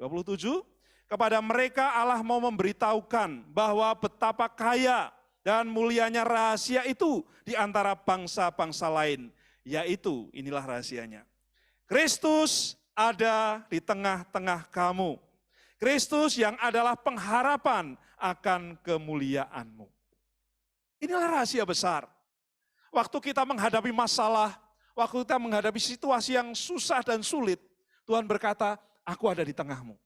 27, kepada mereka Allah mau memberitahukan bahwa betapa kaya dan mulianya rahasia itu di antara bangsa-bangsa lain, yaitu inilah rahasianya. Kristus ada di tengah-tengah kamu. Kristus yang adalah pengharapan akan kemuliaanmu. Inilah rahasia besar. Waktu kita menghadapi masalah, waktu kita menghadapi situasi yang susah dan sulit, Tuhan berkata, aku ada di tengahmu.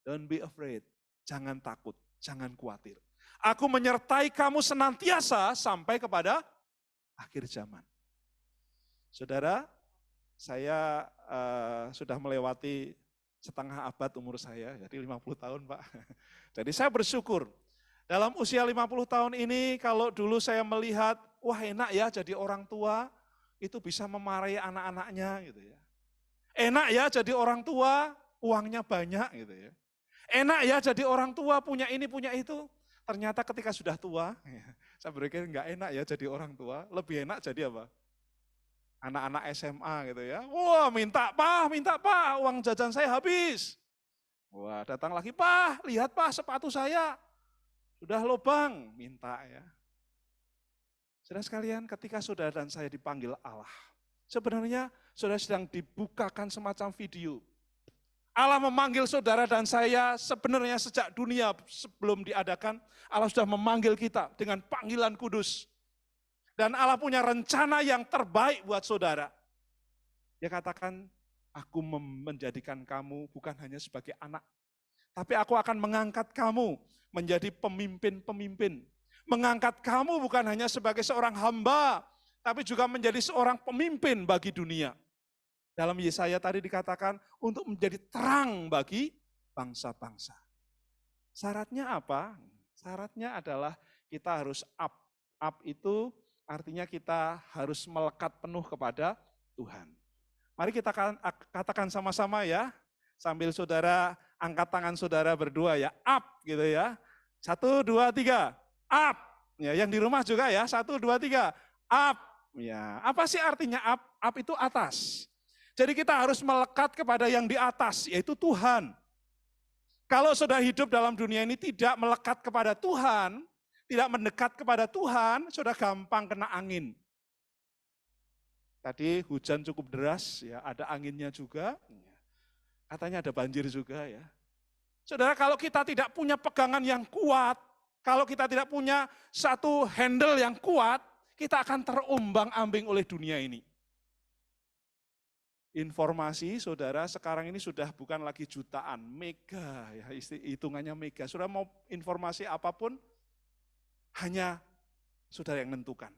Don't be afraid, jangan takut, jangan khawatir. Aku menyertai kamu senantiasa sampai kepada akhir zaman. Saudara, saya sudah melewati setengah abad umur saya, jadi 50 tahun Pak. Jadi saya bersyukur, dalam usia 50 tahun ini kalau dulu saya melihat, wah enak ya jadi orang tua, itu bisa memarahi anak-anaknya gitu ya. Enak ya jadi orang tua, uangnya banyak gitu ya. Enak ya jadi orang tua, punya ini, punya itu. Ternyata ketika sudah tua, saya berpikir enggak enak ya jadi orang tua, lebih enak jadi apa? Anak-anak SMA gitu ya. Wah minta pak, uang jajan saya habis. Wah datang lagi, Pak, lihat Pak sepatu saya. Sudah lobang, minta ya. Saudara sekalian, ketika saudara dan saya dipanggil Allah, sebenarnya saudara sedang dibukakan semacam video. Allah memanggil saudara dan saya sebenarnya sejak dunia sebelum diadakan, Allah sudah memanggil kita dengan panggilan kudus. Dan Allah punya rencana yang terbaik buat saudara. Dia katakan, aku menjadikan kamu bukan hanya sebagai anak, tapi aku akan mengangkat kamu menjadi pemimpin-pemimpin. Mengangkat kamu bukan hanya sebagai seorang hamba, tapi juga menjadi seorang pemimpin bagi dunia. Dalam Yesaya tadi dikatakan untuk menjadi terang bagi bangsa-bangsa. Syaratnya apa? Syaratnya adalah kita harus up. Up itu artinya kita harus melekat penuh kepada Tuhan. Mari kita katakan sama-sama ya, sambil saudara angkat tangan saudara berdua ya, up gitu ya. 1, 2, 3, up. Ya, yang di rumah juga ya, 1, 2, 3, up. Ya, apa sih artinya up? Up itu atas. Jadi kita harus melekat kepada yang di atas, yaitu Tuhan. Kalau sudah hidup dalam dunia ini tidak melekat kepada Tuhan, tidak mendekat kepada Tuhan, sudah gampang kena angin. Tadi hujan cukup deras, ya ada anginnya juga, katanya ada banjir juga ya. Saudara, kalau kita tidak punya pegangan yang kuat, kalau kita tidak punya satu handle yang kuat, kita akan terombang-ambing oleh dunia ini. Informasi saudara sekarang ini sudah bukan lagi jutaan, mega ya, hitungannya mega. Saudara mau informasi apapun, hanya saudara yang menentukan.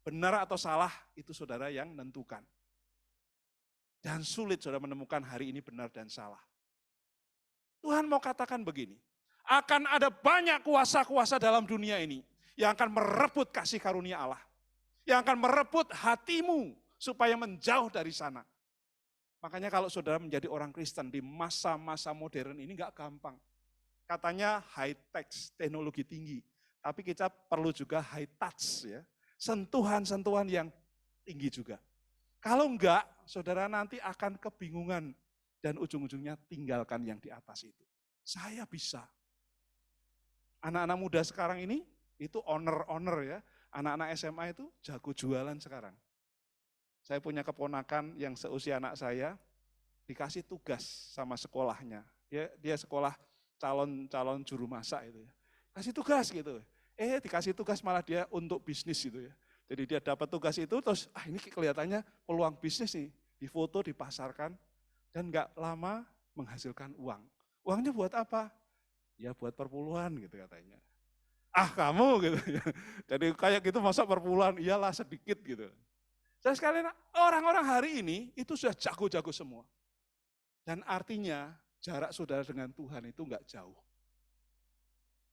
Benar atau salah itu saudara yang menentukan. Dan sulit saudara menemukan hari ini benar dan salah. Tuhan mau katakan begini, akan ada banyak kuasa-kuasa dalam dunia ini yang akan merebut kasih karunia Allah. Yang akan merebut hatimu supaya menjauh dari sana. Makanya kalau saudara menjadi orang Kristen di masa-masa modern ini nggak gampang. Katanya high tech, teknologi tinggi. Tapi kita perlu juga high touch ya. Sentuhan-sentuhan yang tinggi juga. Kalau enggak, saudara nanti akan kebingungan dan ujung-ujungnya tinggalkan yang di atas itu. Saya bisa. Anak-anak muda sekarang ini, itu owner ya. Anak-anak SMA itu jago jualan sekarang. Saya punya keponakan yang seusia anak saya, dikasih tugas sama sekolahnya. Dia sekolah calon juru masak itu ya. Kasih tugas gitu. Dikasih tugas malah dia untuk bisnis gitu ya. Jadi dia dapat tugas itu terus, ini kelihatannya peluang bisnis nih. Difoto, dipasarkan, dan nggak lama menghasilkan uang. Uangnya buat apa? Ya buat perpuluhan gitu katanya. Kamu gitu ya. Jadi kayak gitu masa perpuluhan, iyalah sedikit gitu. Saya sekalian orang-orang hari ini itu sudah jago-jago semua. Dan artinya jarak saudara dengan Tuhan itu enggak jauh.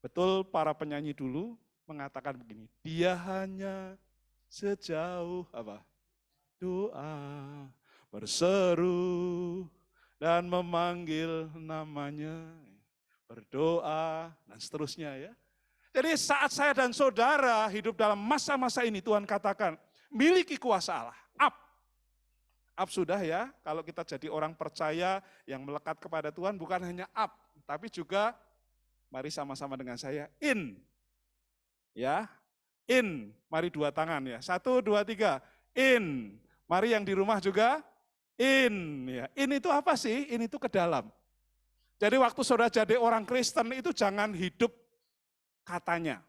Betul para penyanyi dulu mengatakan begini, dia hanya sejauh apa? Doa, berseru dan memanggil namanya, berdoa dan seterusnya ya. Jadi saat saya dan saudara hidup dalam masa-masa ini Tuhan katakan, miliki kuasa Allah, up sudah ya, kalau kita jadi orang percaya yang melekat kepada Tuhan bukan hanya up, tapi juga mari sama-sama dengan saya, in. Ya, in, mari dua tangan ya, 1, 2, 3, in. Mari yang di rumah juga, in. Ya. In itu apa sih? In itu ke dalam. Jadi waktu saudara jadi orang Kristen itu jangan hidup katanya.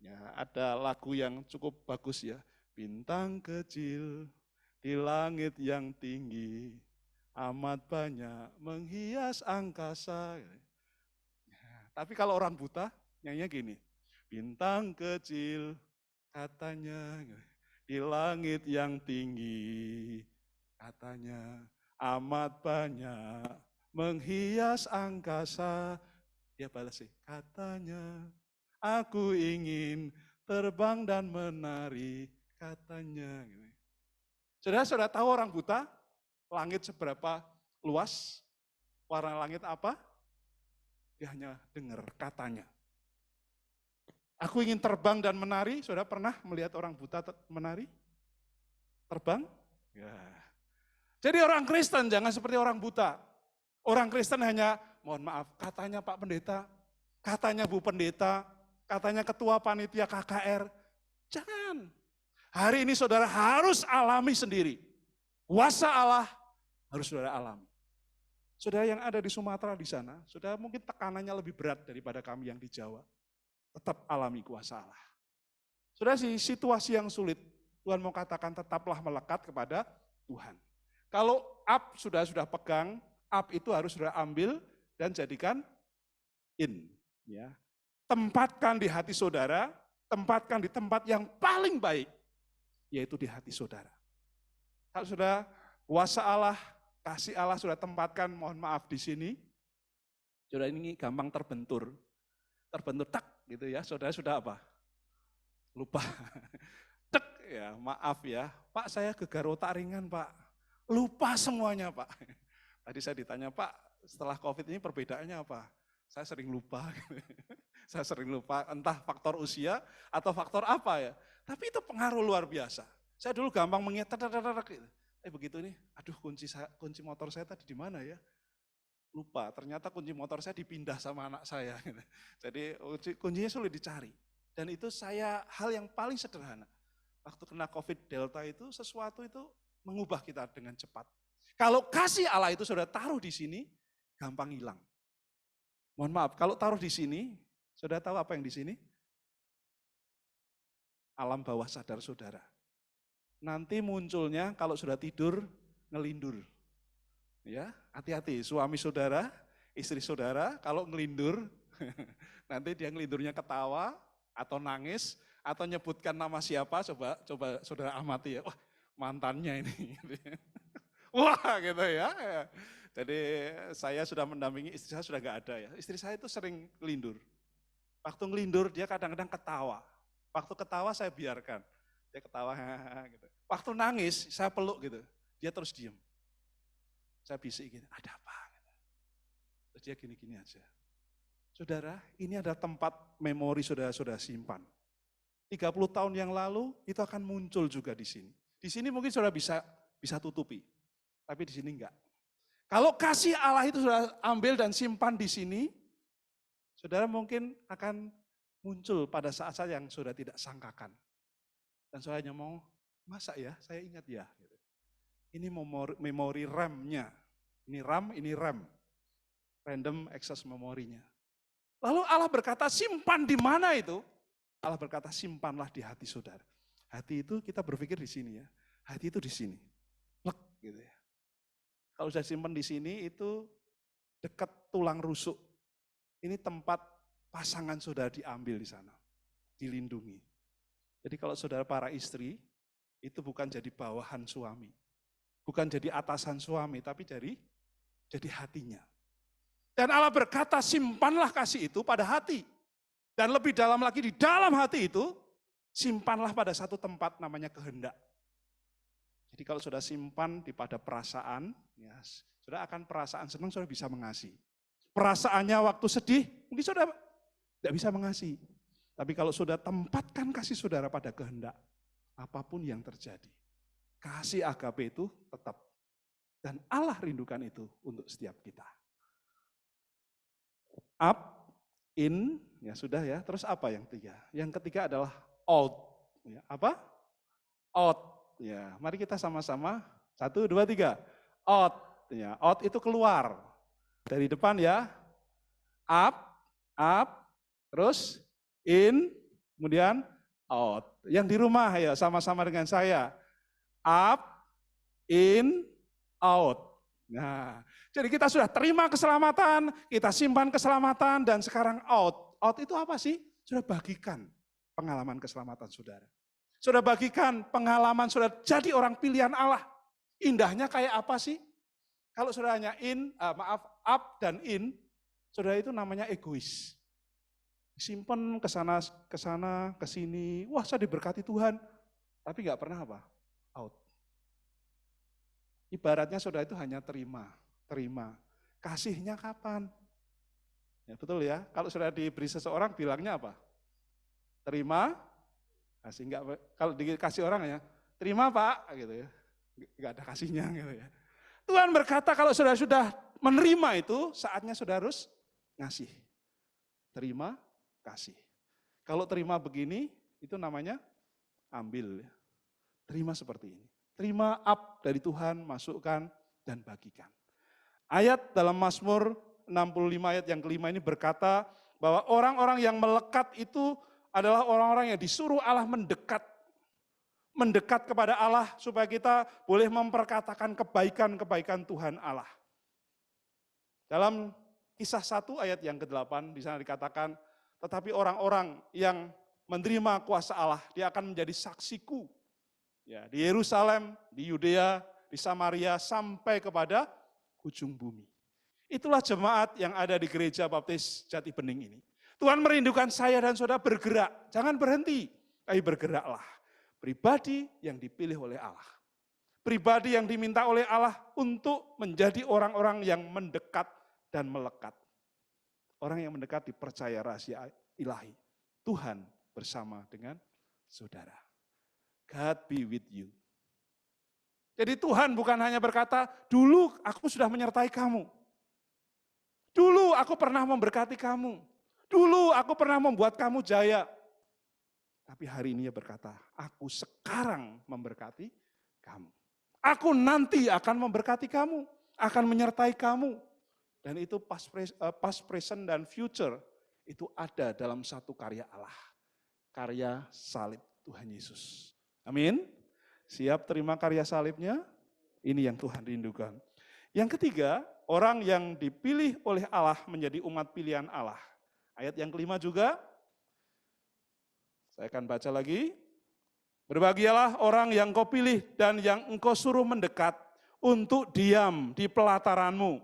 Ya, ada lagu yang cukup bagus ya. Bintang kecil di langit yang tinggi, amat banyak menghias angkasa. Ya, tapi kalau orang buta, nyanyinya gini. Bintang kecil katanya di langit yang tinggi, katanya amat banyak menghias angkasa. Dia balas sih, katanya aku ingin terbang dan menari, katanya. Saudara tahu orang buta, langit seberapa luas, warna langit apa? Dia hanya dengar katanya. Aku ingin terbang dan menari, saudara pernah melihat orang buta menari? Terbang? Ya. Jadi orang Kristen jangan seperti orang buta. Orang Kristen hanya, mohon maaf, katanya Pak Pendeta, katanya Bu Pendeta, katanya Ketua Panitia KKR. Jangan. Hari ini saudara harus alami sendiri. Kuasa Allah harus saudara alami. Saudara yang ada di Sumatera di sana, saudara mungkin tekanannya lebih berat daripada kami yang di Jawa. Tetap alami kuasa Allah. Saudara, situasi yang sulit, Tuhan mau katakan tetaplah melekat kepada Tuhan. Kalau up sudah pegang, up itu harus sudah ambil dan jadikan in. Ya. Tempatkan di hati saudara, tempatkan di tempat yang paling baik, yaitu di hati saudara. Kalau sudah kuasa Allah, kasih Allah sudah tempatkan, mohon maaf di sini, saudara ini gampang terbentur tak gitu ya, saudara sudah apa? Lupa. Tek ya, maaf ya, Pak saya gegar otak ringan Pak, lupa semuanya Pak. Tadi saya ditanya, Pak, setelah COVID ini perbedaannya apa? Saya sering lupa. Saya sering lupa, entah faktor usia atau faktor apa ya. Tapi itu pengaruh luar biasa. Saya dulu gampang mengingat, gitu. Begitu nih, aduh kunci motor saya tadi di mana ya? Lupa, ternyata kunci motor saya dipindah sama anak saya. Jadi kuncinya sulit dicari. Dan itu hal yang paling sederhana. Waktu kena COVID Delta itu, sesuatu itu mengubah kita dengan cepat. Kalau kasih Allah itu saudara taruh di sini, gampang hilang. Mohon maaf, kalau taruh di sini, saudara tahu apa yang di sini? Alam bawah sadar saudara. Nanti munculnya kalau sudah tidur, ngelindur. Ya, hati-hati, suami saudara, istri saudara, kalau ngelindur, nanti dia ngelindurnya ketawa, atau nangis, atau nyebutkan nama siapa, coba saudara amati ya, wah mantannya ini. Wah gitu ya. Jadi saya sudah mendampingi, istri saya sudah gak ada ya. Istri saya itu sering ngelindur. Waktu ngelindur dia kadang-kadang ketawa. Waktu ketawa saya biarkan. Dia ketawa gitu. Waktu nangis saya peluk gitu. Dia terus diem. Saya bisik gini, ada apa? Terus dia gini-gini aja. Saudara, ini adalah tempat memori saudara-saudara simpan. 30 tahun yang lalu itu akan muncul juga di sini. Di sini mungkin saudara bisa tutupi, tapi di sini enggak. Kalau kasih Allah itu saudara ambil dan simpan di sini, saudara mungkin akan muncul pada saat-saat yang saudara tidak sangkakan. Dan saudara hanya mau, masa ya, saya ingat ya. Ini memori RAM-nya. Ini RAM, ini RAM. Random access memorinya. Lalu Allah berkata, simpan di mana itu? Allah berkata, simpanlah di hati saudara. Hati itu kita berpikir di sini ya. Hati itu di sini. Lek gitu ya. Kalau sudah simpan di sini itu dekat tulang rusuk. Ini tempat pasangan saudara diambil di sana. Dilindungi. Jadi kalau saudara para istri, itu bukan jadi bawahan suami. Bukan jadi atasan suami, tapi jadi hatinya. Dan Allah berkata, simpanlah kasih itu pada hati. Dan lebih dalam lagi di dalam hati itu, simpanlah pada satu tempat namanya kehendak. Jadi kalau sudah simpan pada perasaan, ya, sudah akan perasaan senang, sudah bisa mengasihi. Perasaannya waktu sedih, mungkin sudah tidak bisa mengasihi. Tapi kalau sudah tempatkan kasih saudara pada kehendak, apapun yang terjadi, kasih agape itu tetap. Dan Allah rindukan itu untuk setiap kita. Up, in, ya sudah ya. Terus apa yang ketiga? Yang ketiga adalah out. Ya, apa? Out. Ya, mari kita sama-sama. 1, 2, 3. Out. Ya, out itu keluar. Dari depan ya. Up, terus in, kemudian out. Yang di rumah ya sama-sama dengan saya. Up, in, out. Nah, jadi kita sudah terima keselamatan, kita simpan keselamatan, dan sekarang out. Out itu apa sih? Sudah bagikan pengalaman keselamatan saudara. Sudah bagikan pengalaman saudara jadi orang pilihan Allah. Indahnya kayak apa sih? Kalau saudara hanya up dan in, saudara itu namanya egois. Simpan ke sana, ke sini. Wah, saya diberkati Tuhan. Tapi nggak pernah apa? Out. Ibaratnya saudara itu hanya terima. Kasihnya kapan? Ya betul ya. Kalau saudara diberi seseorang bilangnya apa? Terima, kasih. Enggak, kalau dikasih orang ya, terima Pak, gitu ya. Enggak ada kasihnya gitu ya. Tuhan berkata kalau saudara sudah menerima itu, saatnya saudara harus ngasih. Terima, kasih. Kalau terima begini, itu namanya ambil ya. Terima seperti ini. Terima up dari Tuhan, masukkan dan bagikan. Ayat dalam Mazmur 65 ayat yang kelima ini berkata bahwa orang-orang yang melekat itu adalah orang-orang yang disuruh Allah mendekat. Mendekat kepada Allah supaya kita boleh memperkatakan kebaikan-kebaikan Tuhan Allah. Dalam Kisah 1 ayat yang ke-8 di sana dikatakan, tetapi orang-orang yang menerima kuasa Allah, dia akan menjadi saksiku. Ya, di Yerusalem, di Yudea, di Samaria, sampai kepada ujung bumi. Itulah jemaat yang ada di Gereja Baptis Jati Bening ini. Tuhan merindukan saya dan saudara bergerak, jangan berhenti, tapi bergeraklah. Pribadi yang dipilih oleh Allah. Pribadi yang diminta oleh Allah untuk menjadi orang-orang yang mendekat dan melekat. Orang yang mendekat dipercaya rahasia ilahi. Tuhan bersama dengan saudara. God be with you. Jadi Tuhan bukan hanya berkata, dulu aku sudah menyertai kamu. Dulu aku pernah memberkati kamu. Dulu aku pernah membuat kamu jaya. Tapi hari ini dia berkata, aku sekarang memberkati kamu. Aku nanti akan memberkati kamu, akan menyertai kamu. Dan itu past, present, dan future itu ada dalam satu karya Allah. Karya salib Tuhan Yesus. Amin. Siap terima karya salibnya? Ini yang Tuhan rindukan. Yang ketiga, orang yang dipilih oleh Allah menjadi umat pilihan Allah. Ayat yang kelima juga, saya akan baca lagi. Berbahagialah orang yang kau pilih dan yang engkau suruh mendekat untuk diam di pelataranmu.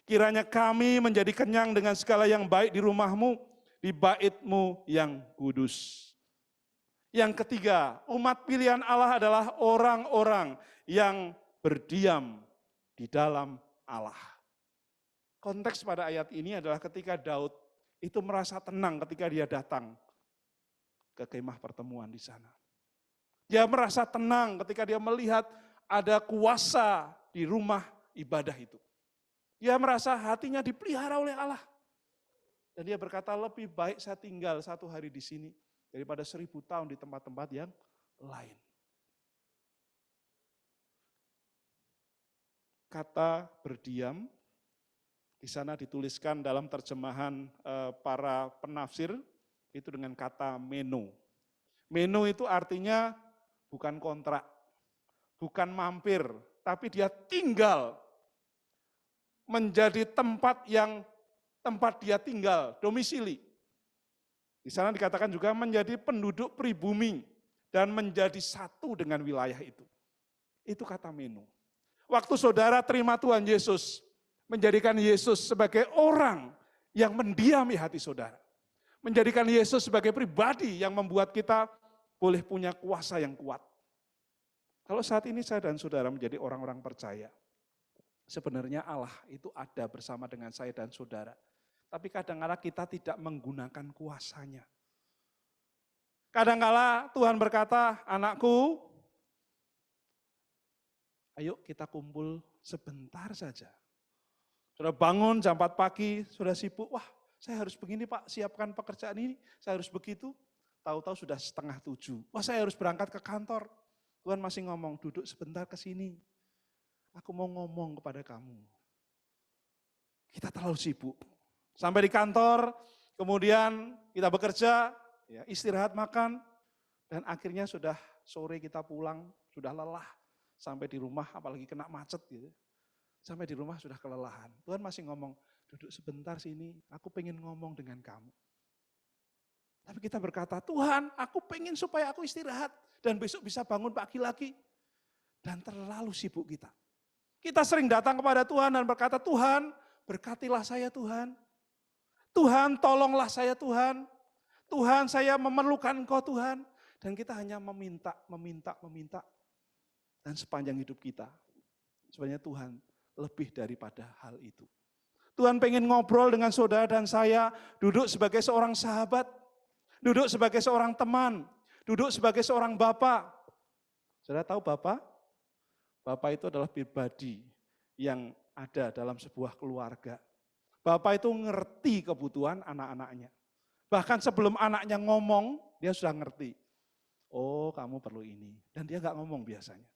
Kiranya kami menjadi kenyang dengan segala yang baik di rumahmu, di baitmu yang kudus. Yang ketiga, umat pilihan Allah adalah orang-orang yang berdiam di dalam Allah. Konteks pada ayat ini adalah ketika Daud itu merasa tenang ketika dia datang ke kemah pertemuan di sana. Dia merasa tenang ketika dia melihat ada kuasa di rumah ibadah itu. Dia merasa hatinya dipelihara oleh Allah. Dan dia berkata, lebih baik saya tinggal 1 hari di sini daripada 1000 tahun di tempat-tempat yang lain. Kata berdiam di sana dituliskan dalam terjemahan para penafsir itu dengan kata meno. Meno itu artinya bukan kontrak, bukan mampir, tapi dia tinggal menjadi tempat dia tinggal, domisili. Di sana dikatakan juga menjadi penduduk pribumi dan menjadi satu dengan wilayah itu. Itu kata meno. Waktu saudara terima Tuhan Yesus, menjadikan Yesus sebagai orang yang mendiami hati saudara. Menjadikan Yesus sebagai pribadi yang membuat kita boleh punya kuasa yang kuat. Kalau saat ini saya dan saudara menjadi orang-orang percaya, sebenarnya Allah itu ada bersama dengan saya dan saudara. Tapi kadang-kala kita tidak menggunakan kuasanya. Kadang-kala Tuhan berkata, anakku, ayo kita kumpul sebentar saja. Sudah bangun jam 4 pagi, sudah sibuk, wah saya harus begini Pak, siapkan pekerjaan ini, saya harus begitu. Tahu-tahu sudah 6:30, wah saya harus berangkat ke kantor. Tuhan masih ngomong, duduk sebentar ke sini. Aku mau ngomong kepada kamu. Kita terlalu sibuk. Sampai di kantor, kemudian kita bekerja, ya, istirahat makan, dan akhirnya sudah sore kita pulang, sudah lelah. Sampai di rumah, apalagi kena macet gitu. Sampai di rumah sudah kelelahan. Tuhan masih ngomong, duduk sebentar sini, aku pengen ngomong dengan kamu. Tapi kita berkata, Tuhan aku pengen supaya aku istirahat. Dan besok bisa bangun pagi lagi. Dan terlalu sibuk kita. Kita sering datang kepada Tuhan dan berkata, Tuhan berkatilah saya Tuhan. Tuhan tolonglah saya Tuhan. Tuhan saya memerlukan Engkau Tuhan. Dan kita hanya meminta. Dan sepanjang hidup kita, sebenarnya Tuhan lebih daripada hal itu. Tuhan pengen ngobrol dengan saudara dan saya, duduk sebagai seorang sahabat, duduk sebagai seorang teman, duduk sebagai seorang bapak. Saudara tahu bapak? Bapak itu adalah pribadi yang ada dalam sebuah keluarga. Bapak itu ngerti kebutuhan anak-anaknya. Bahkan sebelum anaknya ngomong, dia sudah ngerti. Oh kamu perlu ini. Dan dia nggak ngomong biasanya.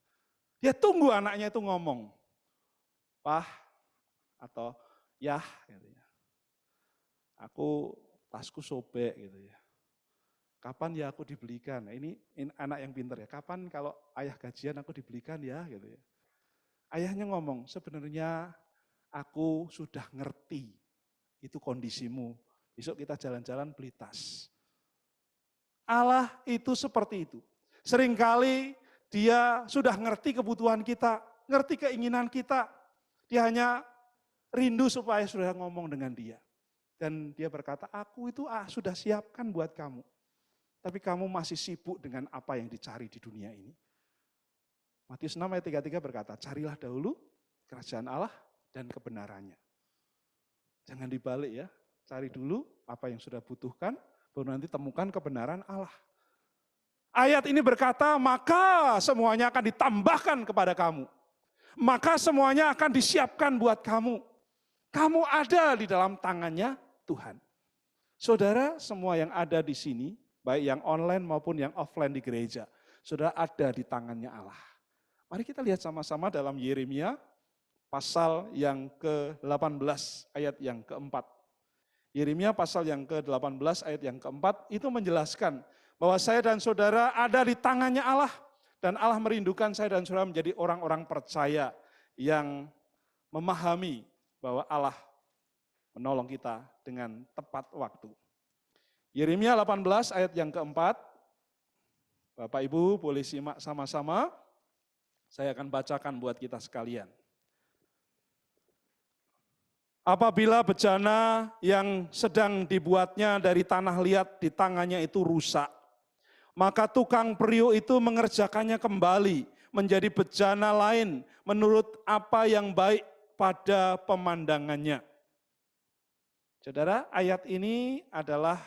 Dia tunggu anaknya itu ngomong. Pah atau yah gitu ya. Aku tasku sobek gitu ya. Kapan ya aku dibelikan? Nah, ini anak yang pintar ya. Kapan kalau ayah gajian aku dibelikan ya gitu ya. Ayahnya ngomong, sebenarnya aku sudah ngerti itu kondisimu. Besok kita jalan-jalan beli tas. Allah itu seperti itu. Seringkali dia sudah ngerti kebutuhan kita, ngerti keinginan kita. Dia hanya rindu supaya sudah ngomong dengan dia. Dan dia berkata, aku itu sudah siapkan buat kamu. Tapi kamu masih sibuk dengan apa yang dicari di dunia ini. Matius 6 ayat 33 berkata, carilah dahulu kerajaan Allah dan kebenarannya. Jangan dibalik ya, cari dulu apa yang sudah butuhkan, baru nanti temukan kebenaran Allah. Ayat ini berkata, maka semuanya akan ditambahkan kepada kamu. Maka semuanya akan disiapkan buat kamu. Kamu ada di dalam tangannya Tuhan. Saudara, semua yang ada di sini, baik yang online maupun yang offline di gereja, saudara ada di tangannya Allah. Mari kita lihat sama-sama dalam Yeremia pasal yang ke-18 ayat yang keempat. Yeremia pasal yang ke-18 ayat yang keempat itu menjelaskan bahwa saya dan saudara ada di tangannya Allah. Dan Allah merindukan saya dan saudara menjadi orang-orang percaya yang memahami bahwa Allah menolong kita dengan tepat waktu. Yeremia 18 ayat yang keempat, Bapak Ibu boleh simak sama-sama, saya akan bacakan buat kita sekalian. Apabila bejana yang sedang dibuatnya dari tanah liat di tangannya itu rusak, maka tukang periuk itu mengerjakannya kembali, menjadi bejana lain menurut apa yang baik pada pemandangannya. Saudara, ayat ini adalah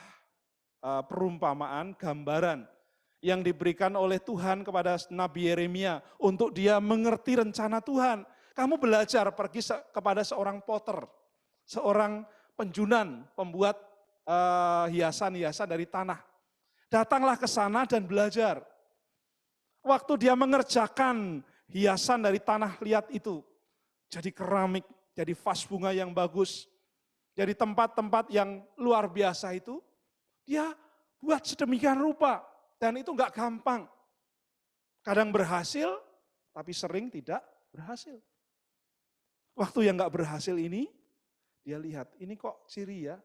perumpamaan, gambaran yang diberikan oleh Tuhan kepada Nabi Yeremia untuk dia mengerti rencana Tuhan. Kamu belajar pergi kepada seorang potter, seorang penjunan, pembuat hiasan-hiasan dari tanah. Datanglah ke sana dan belajar. Waktu dia mengerjakan hiasan dari tanah liat itu, jadi keramik, jadi vas bunga yang bagus, jadi tempat-tempat yang luar biasa itu, dia buat sedemikian rupa. Dan itu enggak gampang. Kadang berhasil, tapi sering tidak berhasil. Waktu yang enggak berhasil ini, dia lihat, ini kok ciri ya,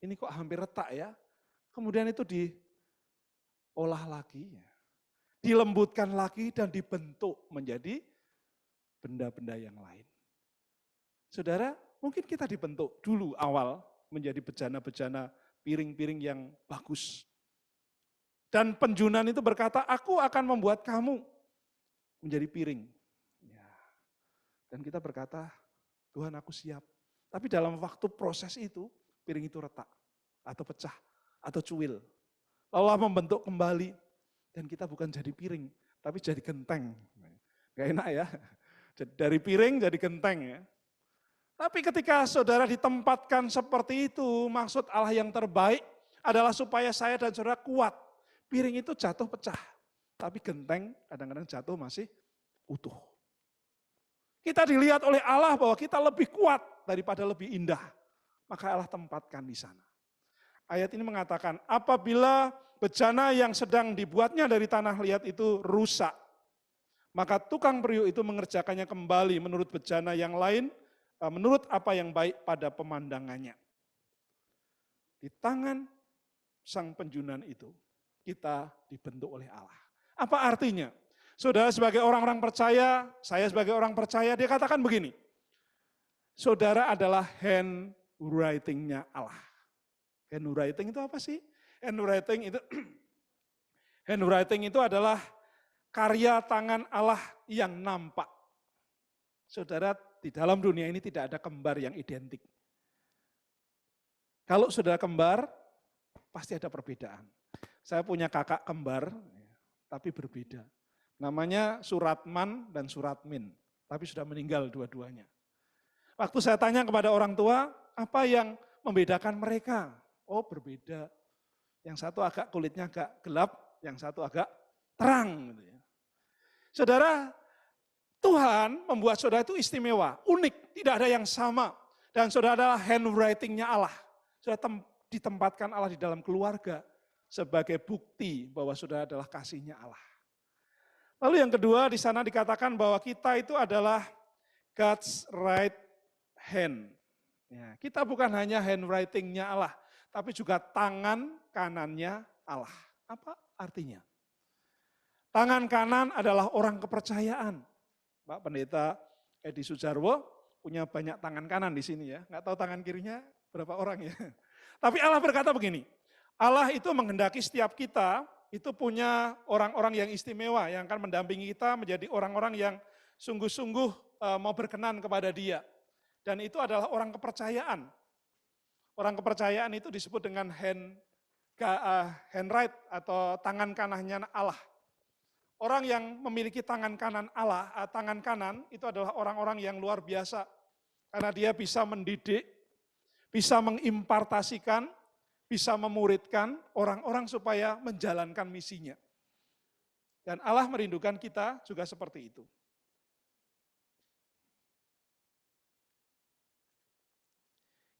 ini kok hampir retak ya. Kemudian itu diolah lagi, ya. Dilembutkan lagi dan dibentuk menjadi benda-benda yang lain. Saudara, mungkin kita dibentuk dulu awal menjadi bejana-bejana piring-piring yang bagus. Dan penjunan itu berkata, aku akan membuat kamu menjadi piring. Ya. Dan kita berkata, Tuhan aku siap. Tapi dalam waktu proses itu, piring itu retak, atau pecah, atau cuil. Lalu Allah membentuk kembali, dan kita bukan jadi piring, tapi jadi genteng. Gak enak ya, dari piring jadi genteng ya. Tapi ketika saudara ditempatkan seperti itu, maksud Allah yang terbaik adalah supaya saya dan saudara kuat. Piring itu jatuh pecah, tapi genteng kadang-kadang jatuh masih utuh. Kita dilihat oleh Allah bahwa kita lebih kuat daripada lebih indah. Maka Allah tempatkan di sana. Ayat ini mengatakan, apabila bejana yang sedang dibuatnya dari tanah liat itu rusak, maka tukang periuk itu mengerjakannya kembali menurut bejana yang lain, menurut apa yang baik pada pemandangannya. Di tangan sang penjunan itu, kita dibentuk oleh Allah. Apa artinya? Saudara sebagai orang-orang percaya, saya sebagai orang percaya, dia katakan begini, saudara adalah handwriting-nya Allah. Handwriting itu apa sih? Handwriting itu adalah karya tangan Allah yang nampak. Saudara, di dalam dunia ini tidak ada kembar yang identik. Kalau saudara kembar, pasti ada perbedaan. Saya punya kakak kembar, tapi berbeda. Namanya Suratman dan Suratmin, tapi sudah meninggal dua-duanya. Waktu saya tanya kepada orang tua, apa yang membedakan mereka? Oh berbeda. Yang satu agak kulitnya agak gelap, yang satu agak terang. Gitu ya. Saudara, Tuhan membuat saudara itu istimewa, unik, tidak ada yang sama. Dan saudara adalah handwriting-nya Allah. Saudara ditempatkan Allah di dalam keluarga sebagai bukti bahwa saudara adalah kasihnya Allah. Lalu yang kedua di sana dikatakan bahwa kita itu adalah God's right hand. Ya, kita bukan hanya handwriting-nya Allah, tapi juga tangan kanannya Allah. Apa artinya? Tangan kanan adalah orang kepercayaan. Pak Pendeta Edi Sujarwo punya banyak tangan kanan di sini ya. Nggak tahu tangan kirinya berapa orang ya. Tapi Allah berkata begini, Allah itu menghendaki setiap kita itu punya orang-orang yang istimewa yang akan mendampingi kita menjadi orang-orang yang sungguh-sungguh mau berkenan kepada Dia. Dan itu adalah orang kepercayaan. Orang kepercayaan itu disebut dengan handwrite atau tangan kanannya Allah. Orang yang memiliki tangan kanan Allah, tangan kanan itu adalah orang-orang yang luar biasa. Karena dia bisa mendidik, bisa mengimpartasikan, bisa memuridkan orang-orang supaya menjalankan misinya. Dan Allah merindukan kita juga seperti itu.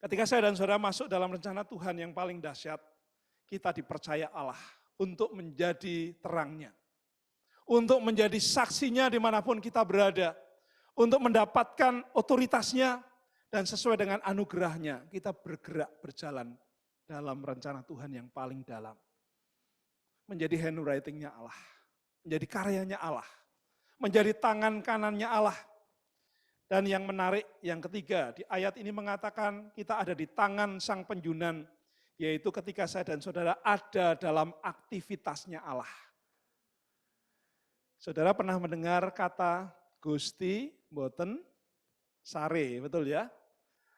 Ketika saya dan saudara masuk dalam rencana Tuhan yang paling dahsyat, kita dipercaya Allah untuk menjadi terangnya. Untuk menjadi saksinya dimanapun kita berada. Untuk mendapatkan otoritasnya dan sesuai dengan anugerahnya, kita bergerak berjalan dalam rencana Tuhan yang paling dalam. Menjadi handwriting-nya Allah. Menjadi karyanya Allah. Menjadi tangan kanannya Allah. Dan yang menarik, yang ketiga, di ayat ini mengatakan kita ada di tangan sang penjunan, yaitu ketika saya dan saudara ada dalam aktivitasnya Allah. Saudara pernah mendengar kata Gusti Mboten Sare, betul ya?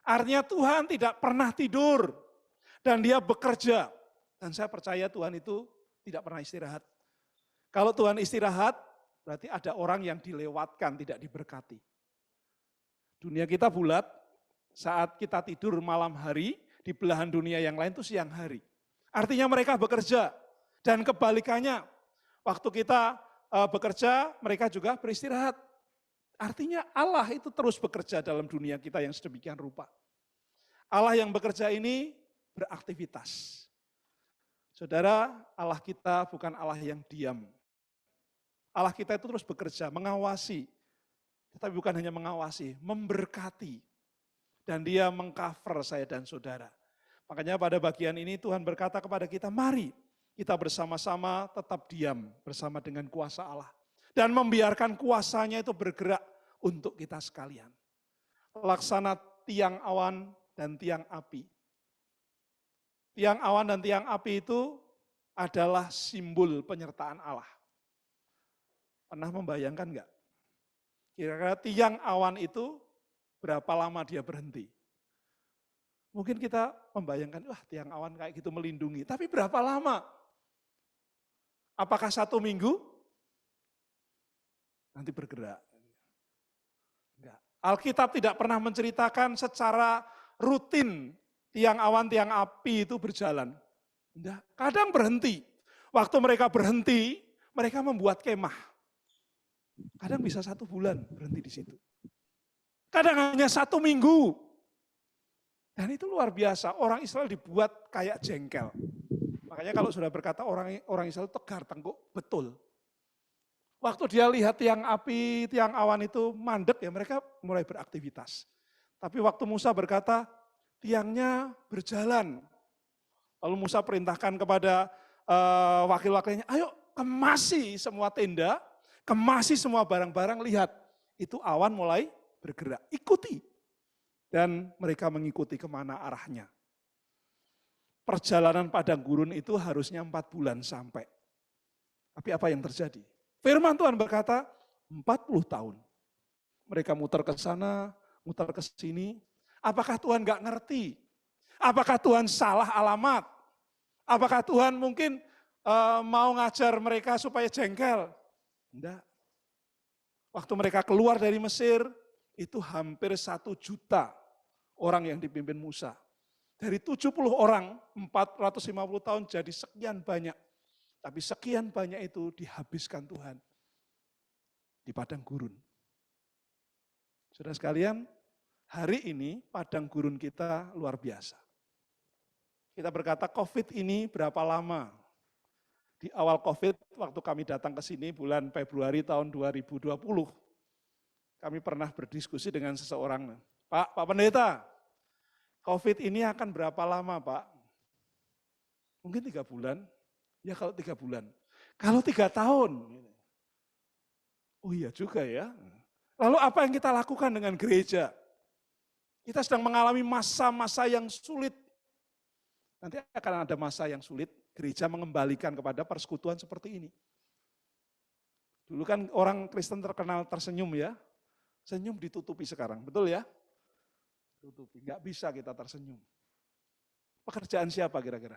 Artinya Tuhan tidak pernah tidur dan dia bekerja. Dan saya percaya Tuhan itu tidak pernah istirahat. Kalau Tuhan istirahat, berarti ada orang yang dilewatkan, tidak diberkati. Dunia kita bulat, saat kita tidur malam hari, di belahan dunia yang lain itu siang hari. Artinya mereka bekerja. Dan kebalikannya, waktu kita bekerja, mereka juga beristirahat. Artinya Allah itu terus bekerja dalam dunia kita yang sedemikian rupa. Allah yang bekerja ini beraktivitas. Saudara, Allah kita bukan Allah yang diam. Allah kita itu terus bekerja, mengawasi. Tetapi bukan hanya mengawasi, memberkati. Dan dia mengcover saya dan saudara. Makanya pada bagian ini Tuhan berkata kepada kita, mari kita bersama-sama tetap diam bersama dengan kuasa Allah. Dan membiarkan kuasanya itu bergerak untuk kita sekalian. Laksana tiang awan dan tiang api. Tiang awan dan tiang api itu adalah simbol penyertaan Allah. Pernah membayangkan enggak? Kira-kira tiang awan itu berapa lama dia berhenti? Mungkin kita membayangkan, wah tiang awan kayak gitu melindungi. Tapi berapa lama? Apakah 1 minggu? Nanti bergerak. Enggak. Alkitab tidak pernah menceritakan secara rutin tiang awan, tiang api itu berjalan. Enggak. Kadang berhenti. Waktu mereka berhenti, mereka membuat kemah. Kadang bisa 1 bulan berhenti di situ. Kadang hanya 1 minggu. Dan itu luar biasa, orang Israel dibuat kayak jengkel. Makanya kalau sudah berkata orang Israel tegar tengkuk, betul. Waktu dia lihat tiang api, tiang awan itu mandek ya mereka mulai beraktivitas. Tapi waktu Musa berkata, tiangnya berjalan. Lalu Musa perintahkan kepada wakil-wakilnya, ayo kemasi semua tenda, kemasi semua barang-barang, lihat. Itu awan mulai bergerak, ikuti. Dan mereka mengikuti kemana arahnya. Perjalanan padang gurun itu harusnya 4 bulan sampai. Tapi apa yang terjadi? Firman Tuhan berkata 40 tahun. Mereka muter ke sana, muter ke sini. Apakah Tuhan gak ngerti? Apakah Tuhan salah alamat? Apakah Tuhan mungkin mau ngajar mereka supaya jengkel? Enggak. Waktu mereka keluar dari Mesir, itu hampir 1 juta orang yang dipimpin Musa. Dari 70 orang, 450 tahun jadi sekian banyak. Tapi sekian banyak itu dihabiskan Tuhan di padang gurun. Saudara sekalian, hari ini padang gurun kita luar biasa. Kita berkata COVID ini berapa lama? Di awal COVID, waktu kami datang ke sini bulan Februari tahun 2020, kami pernah berdiskusi dengan seseorang, Pak Pendeta, COVID ini akan berapa lama Pak? Mungkin 3 bulan. Ya kalau 3 bulan. Kalau 3 tahun. Oh iya juga ya. Lalu apa yang kita lakukan dengan gereja? Kita sedang mengalami masa-masa yang sulit. Nanti akan ada masa yang sulit, gereja mengembalikan kepada persekutuan seperti ini. Dulu kan orang Kristen terkenal tersenyum ya. Senyum ditutupi sekarang, betul ya? Tutupi, nggak bisa kita tersenyum. Pekerjaan siapa kira-kira?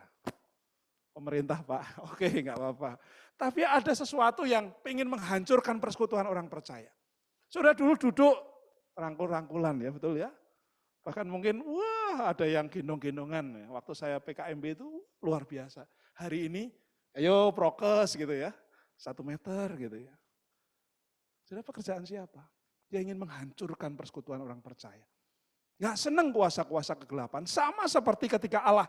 Pemerintah Pak, oke nggak apa-apa. Tapi ada sesuatu yang ingin menghancurkan persekutuan orang percaya. Sudah dulu duduk rangkul-rangkulan ya, betul ya? Bahkan mungkin wah ada yang gendong-gendongan. Waktu saya PKMB itu luar biasa. Hari ini ayo prokes gitu ya, 1 meter gitu ya. Sudah pekerjaan siapa? Dia ingin menghancurkan persekutuan orang percaya. Nggak senang kuasa-kuasa kegelapan. Sama seperti ketika Allah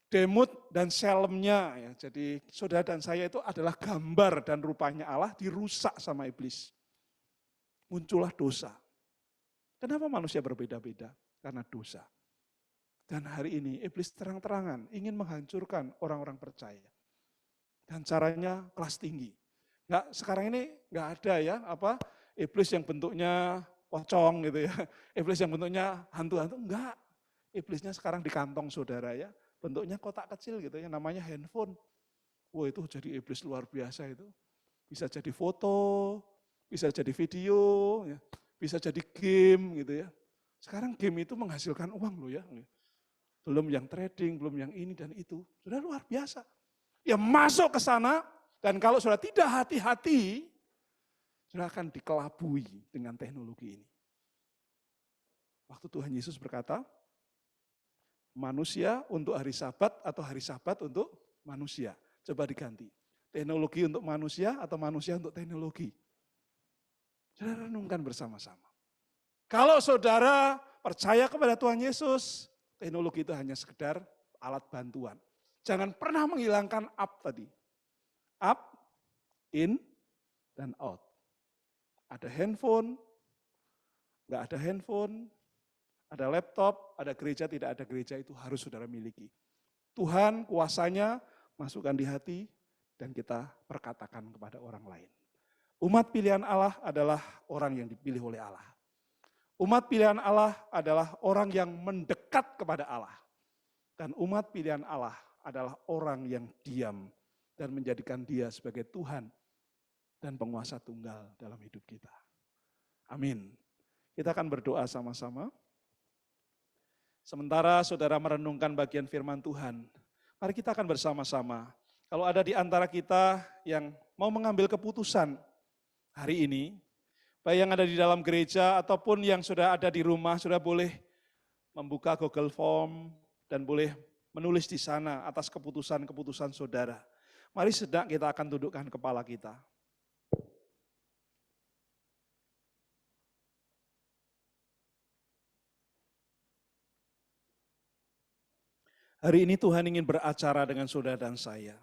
Demut dan Selemnya, ya. Jadi saudara dan saya itu adalah gambar dan rupanya Allah dirusak sama iblis. Muncullah dosa. Kenapa manusia berbeda-beda? Karena dosa. Dan hari ini iblis terang-terangan ingin menghancurkan orang-orang percaya. Dan caranya kelas tinggi. Sekarang ini nggak ada ya iblis yang bentuknya pocong gitu ya. Iblis yang bentuknya hantu-hantu, enggak. Iblisnya sekarang di kantong saudara ya. Bentuknya kotak kecil gitu ya, namanya handphone. Wah itu jadi iblis luar biasa itu. Bisa jadi foto, bisa jadi video, ya, bisa jadi game gitu ya. Sekarang game itu menghasilkan uang loh ya. Belum yang trading, belum yang ini dan itu. Sudah luar biasa. Ya masuk ke sana dan kalau sudah tidak hati-hati, sudah akan dikelabui dengan teknologi ini. Waktu Tuhan Yesus berkata, manusia untuk hari Sabat atau hari Sabat untuk manusia. Coba diganti. Teknologi untuk manusia atau manusia untuk teknologi. Saudara renungkan bersama-sama. Kalau saudara percaya kepada Tuhan Yesus, teknologi itu hanya sekedar alat bantuan. Jangan pernah menghilangkan up tadi. Up, in, dan out. Ada handphone, nggak ada handphone, ada laptop, ada gereja, tidak ada gereja, itu harus saudara miliki. Tuhan kuasanya masukkan di hati dan kita perkatakan kepada orang lain. Umat pilihan Allah adalah orang yang dipilih oleh Allah. Umat pilihan Allah adalah orang yang mendekat kepada Allah. Dan umat pilihan Allah adalah orang yang diam dan menjadikan Dia sebagai Tuhan dan penguasa tunggal dalam hidup kita. Amin. Kita akan berdoa sama-sama. Sementara saudara merenungkan bagian firman Tuhan, mari kita akan bersama-sama. Kalau ada di antara kita yang mau mengambil keputusan hari ini, baik yang ada di dalam gereja ataupun yang sudah ada di rumah, sudah boleh membuka Google Form dan boleh menulis di sana atas keputusan-keputusan saudara. Mari sedang kita akan tundukkan kepala kita. Hari ini Tuhan ingin beracara dengan saudara dan saya.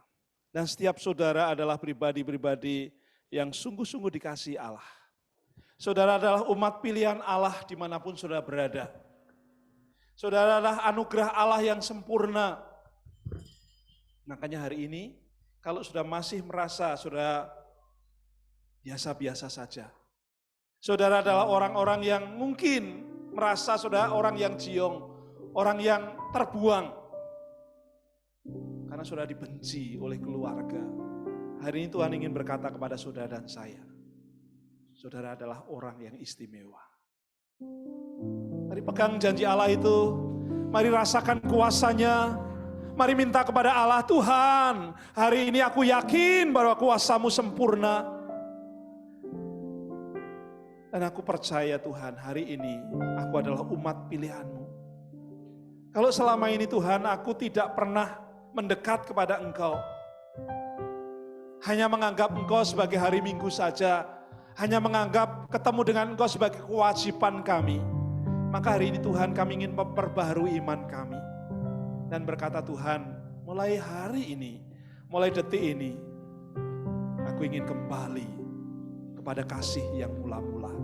Dan setiap saudara adalah pribadi-pribadi yang sungguh-sungguh dikasihi Allah. Saudara adalah umat pilihan Allah dimanapun saudara berada. Saudara adalah anugerah Allah yang sempurna. Makanya hari ini, kalau sudah masih merasa saudara biasa-biasa saja. Saudara adalah orang-orang yang mungkin merasa saudara orang yang jiong, orang yang terbuang. Karena sudah dibenci oleh keluarga. Hari ini Tuhan ingin berkata kepada saudara dan saya. Saudara adalah orang yang istimewa. Mari pegang janji Allah itu. Mari rasakan kuasanya. Mari minta kepada Allah, Tuhan, hari ini aku yakin bahwa kuasa-Mu sempurna. Dan aku percaya Tuhan, hari ini aku adalah umat pilihan-Mu. Kalau selama ini Tuhan, aku tidak pernah mendekat kepada Engkau. Hanya menganggap Engkau sebagai hari Minggu saja. Hanya menganggap ketemu dengan Engkau sebagai kewajiban kami. Maka hari ini Tuhan kami ingin memperbaharui iman kami. Dan berkata Tuhan, mulai hari ini, mulai detik ini, aku ingin kembali kepada kasih yang mula-mula.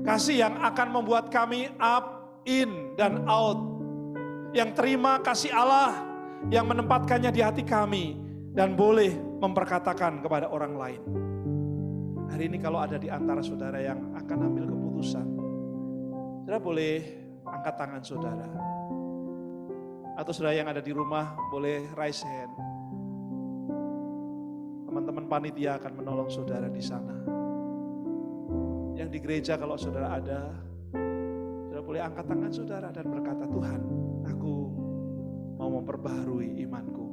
Kasih yang akan membuat kami up, in, dan out. Yang terima kasih Allah, yang menempatkannya di hati kami, dan boleh memperkatakan kepada orang lain. Hari ini kalau ada di antara saudara yang akan ambil keputusan, saudara boleh angkat tangan saudara. Atau saudara yang ada di rumah boleh raise hand. Teman-teman panitia akan menolong saudara di sana. Yang di gereja kalau saudara ada, saudara boleh angkat tangan saudara dan berkata, Tuhan, aku mau memperbaharui imanku.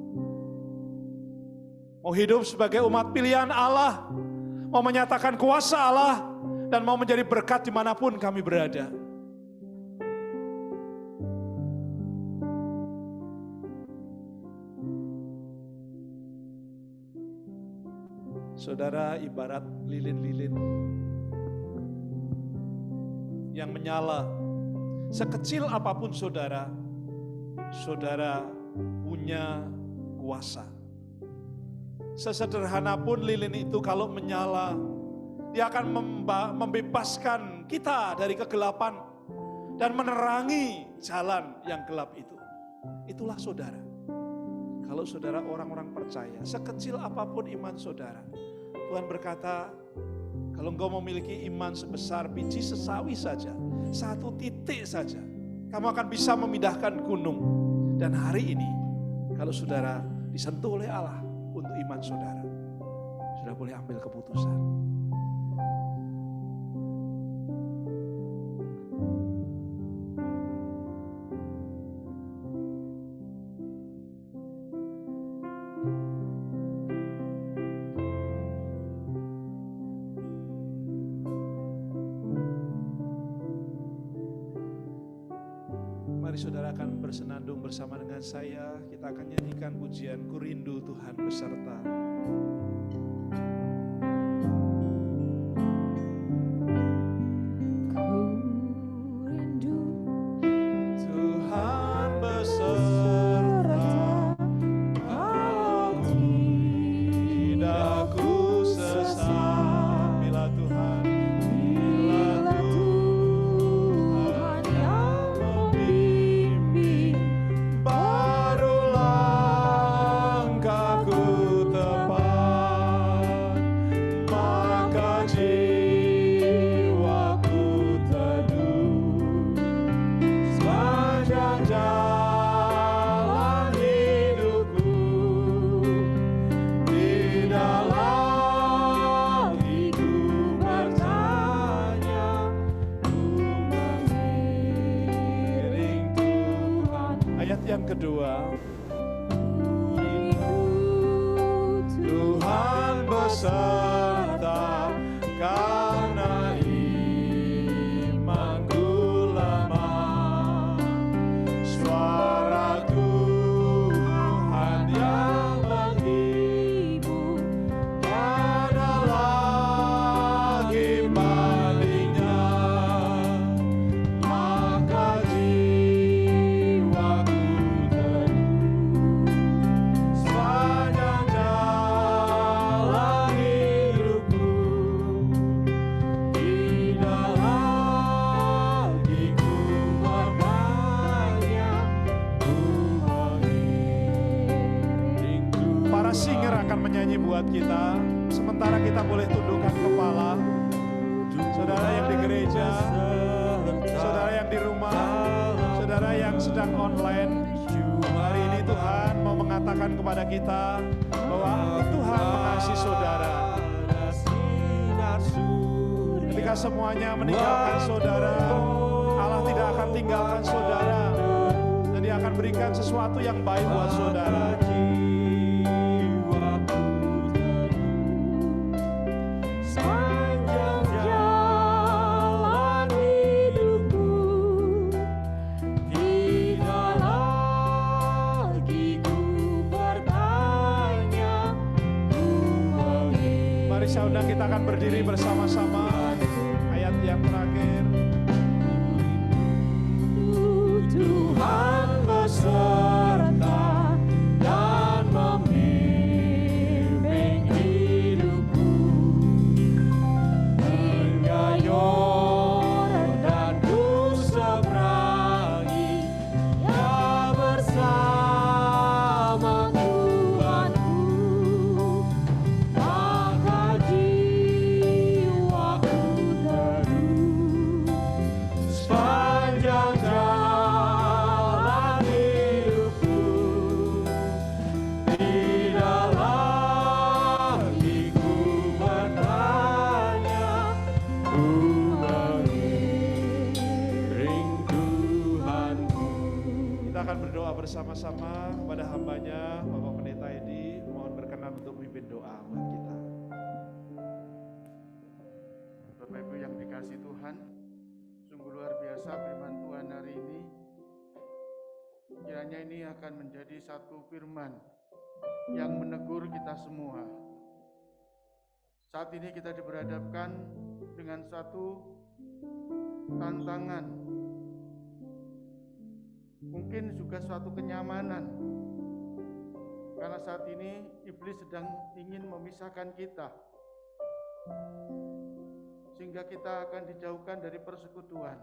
Mau hidup sebagai umat pilihan Allah, mau menyatakan kuasa Allah, dan mau menjadi berkat dimanapun kami berada. Saudara ibarat lilin-lilin yang menyala. Sekecil apapun saudara, saudara punya kuasa. Sesederhana pun lilin itu kalau menyala, dia akan membebaskan kita dari kegelapan dan menerangi jalan yang gelap itu. Itulah saudara. Kalau saudara orang-orang percaya, sekecil apapun iman saudara, Tuhan berkata, kalau engkau memiliki iman sebesar biji sesawi saja, satu titik saja, kamu akan bisa memindahkan gunung. Dan hari ini, kalau saudara disentuh oleh Allah untuk iman saudara, saudara boleh ambil keputusan. Mari saudara akan bersenandung bersama dengan saya. Kita akan nyanyikan pujian Ku Rindu Tuhan beserta. Tuhan beserta, tidak ku sesat bila Tuhan yang membimbing, baru langkahku tepat, maka jiwaku teduh sepanjang jalan hidupku. Tidak lagi ku bertanya, ku mengiring Tuhan. Ayat yang kedua. Tuhan beserta, karena imanku lemah. Suara Tuhan yang menghibur, tiada lagi bandingnya. Maka jiwaku teduh sepanjang jalan hidupku. Tidak lagi ku bertanya, ku mengiring Tuhan. Para singer akan menyanyi buat kita, sementara kita boleh tundukkan kepala. Saudara yang di gereja, saudara yang di rumah, saudara yang sedang online, hari ini Tuhan mau mengatakan kepada kita bahwa Tuhan mengasihi saudara. Ketika semuanya meninggalkan saudara, Allah tidak akan tinggalkan saudara. Dan Dia akan berikan sesuatu yang baik buat saudara. Sepanjang jalan hidupku, tidak lagi ku bertanya, ku mengiring. Mari saudara kita akan berdiri bersama-sama. Ayat yang terakhir. Tuhan beserta dan membimbing hidupku, hingga Yordan ku seberangi, ya bersama Tuhanku. Maka jiwaku teduh sepanjang jalan hidupku. Tidak lagi ku bertanya, ku mengiring Tuhanku. Kita akan berdoa bersama-sama kepada hambanya Bapak Pendeta Edi. Mohon berkenan untuk memimpin doa buat kita. Bapak Ibu yang dikasihi Tuhan, sungguh luar biasa firman Tuhan hari ini. Kiranya ini akan menjadi satu firman yang menegur kita semua. Saat ini kita diberhadapkan dengan satu tantangan, mungkin juga suatu kenyamanan, karena saat ini iblis sedang ingin memisahkan kita, sehingga kita akan dijauhkan dari persekutuan.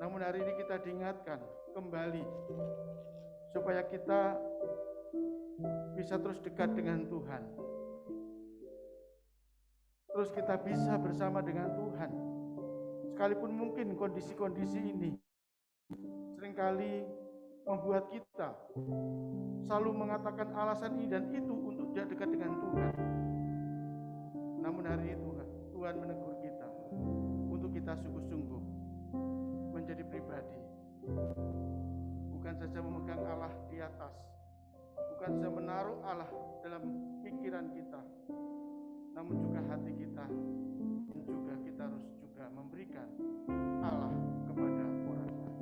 Namun hari ini kita diingatkan kembali supaya kita bisa terus dekat dengan Tuhan, terus kita bisa bersama dengan Tuhan. Sekalipun mungkin kondisi-kondisi ini seringkali membuat kita selalu mengatakan alasan ini dan itu untuk tidak dekat dengan Tuhan. Tuhan menegur kita untuk kita sungguh-sungguh menjadi pribadi, bukan saja memegang Allah di atas, bukan saja menaruh Allah dalam pikiran kita, namun juga hati kita, dan juga kita harus juga memberikan Allah kepada orang lain.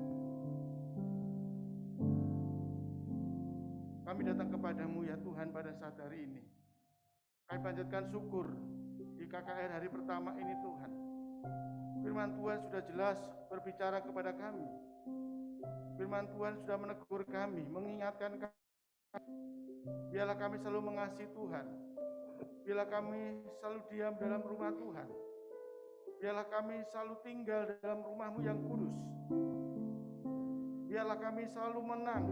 Kami datang kepadamu ya Tuhan pada saat hari ini. Kami panjatkan syukur di KKR hari pertama ini Tuhan. Firman Tuhan sudah jelas berbicara kepada kami. Firman Tuhan sudah menegur kami, mengingatkan kami. Biarlah kami selalu mengasihi Tuhan. Biarlah kami selalu diam dalam rumah Tuhan. Biarlah kami selalu tinggal dalam rumah-Mu yang kudus. Biarlah kami selalu menang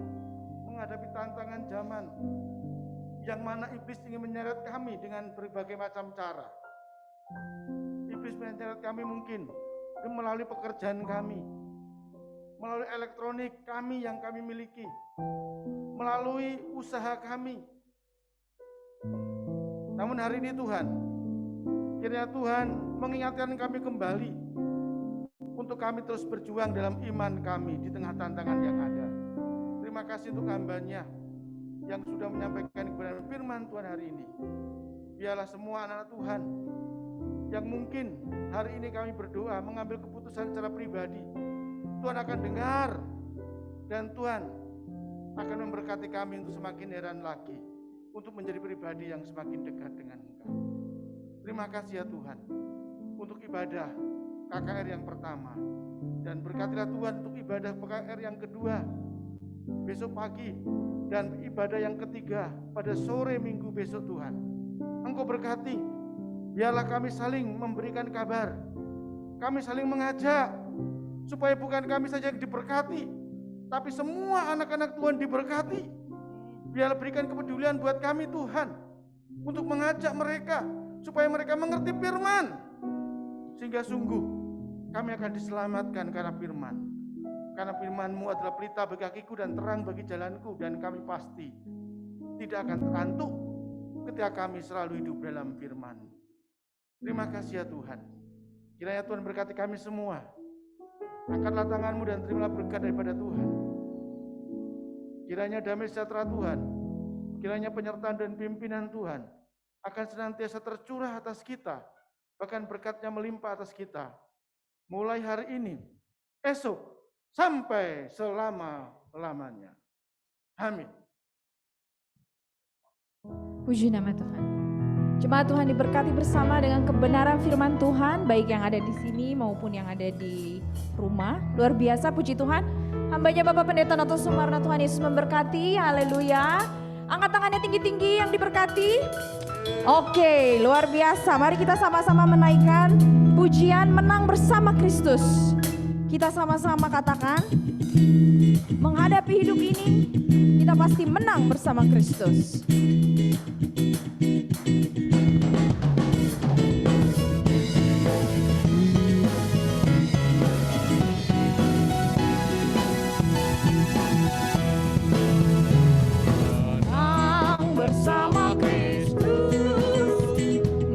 menghadapi tantangan zaman yang mana iblis ingin menyeret kami dengan berbagai macam cara. Iblis menyeret kami mungkin melalui pekerjaan kami, melalui elektronik kami yang kami miliki, melalui usaha kami. Namun hari ini Tuhan, kiranya Tuhan mengingatkan kami kembali untuk kami terus berjuang dalam iman kami di tengah tantangan yang ada. Terima kasih untuk hamba-Nya yang sudah menyampaikan kebenaran firman Tuhan hari ini. Biarlah semua anak-anak Tuhan yang mungkin hari ini kami berdoa mengambil keputusan secara pribadi, Tuhan akan dengar dan Tuhan akan memberkati kami untuk semakin heran lagi untuk menjadi pribadi yang semakin dekat dengan Engkau. Terima kasih ya Tuhan untuk ibadah KKR yang pertama, dan berkatilah Tuhan untuk ibadah KKR yang kedua besok pagi, dan ibadah yang ketiga pada sore minggu besok Tuhan. Engkau berkati, biarlah kami saling memberikan kabar, kami saling mengajak, supaya bukan kami saja yang diberkati, tapi semua anak-anak Tuhan diberkati. Biarlah berikan kepedulian buat kami Tuhan, untuk mengajak mereka, supaya mereka mengerti firman, sehingga sungguh kami akan diselamatkan karena firman. Karena firman-Mu adalah pelita bagi kakiku dan terang bagi jalanku, dan kami pasti tidak akan terantuk ketika kami selalu hidup dalam firman. Terima kasih ya Tuhan. Kiranya Tuhan berkati kami semua. Angkatlah tangan-Mu dan terimalah berkat daripada Tuhan. Kiranya damai sejahtera Tuhan, kiranya penyertaan dan pimpinan Tuhan akan senantiasa tercurah atas kita, bahkan berkat-Nya melimpah atas kita. Mulai hari ini, esok, sampai selama-lamanya. Amin. Puji nama Tuhan. Jemaat Tuhan diberkati bersama dengan kebenaran firman Tuhan, baik yang ada di sini maupun yang ada di rumah. Luar biasa, puji Tuhan. Hambanya Bapak Pendeta Noto Sumarna, Tuhan Yesus memberkati. Haleluya. Angkat tangannya tinggi-tinggi yang diberkati. Oke, luar biasa. Mari kita sama-sama menaikkan pujian Menang Bersama Kristus. Kita sama-sama katakan, menghadapi hidup ini, kita pasti menang bersama Kristus. Menang bersama Kristus,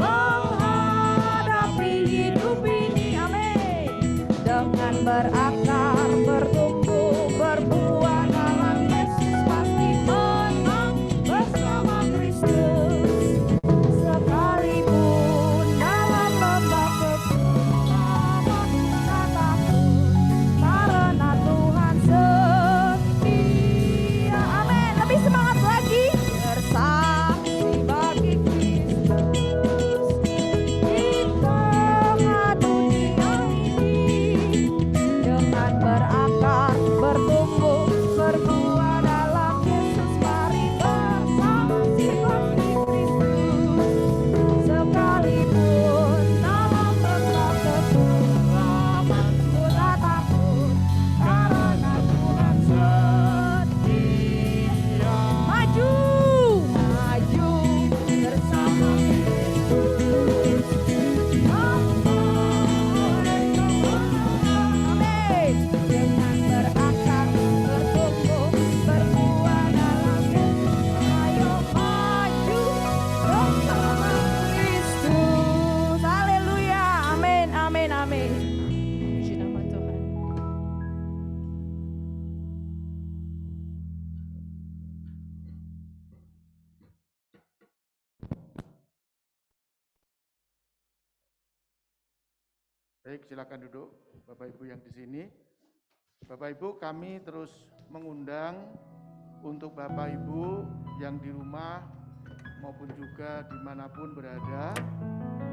menghadapi hidup ini, amin. Dengan berakar, bertumbuh, berbuah dalam Yesus, pasti menang bersama Kristus. Sekali Baik, silakan duduk Bapak Ibu yang di sini. Bapak Ibu, kami terus mengundang untuk Bapak Ibu yang di rumah maupun juga dimanapun berada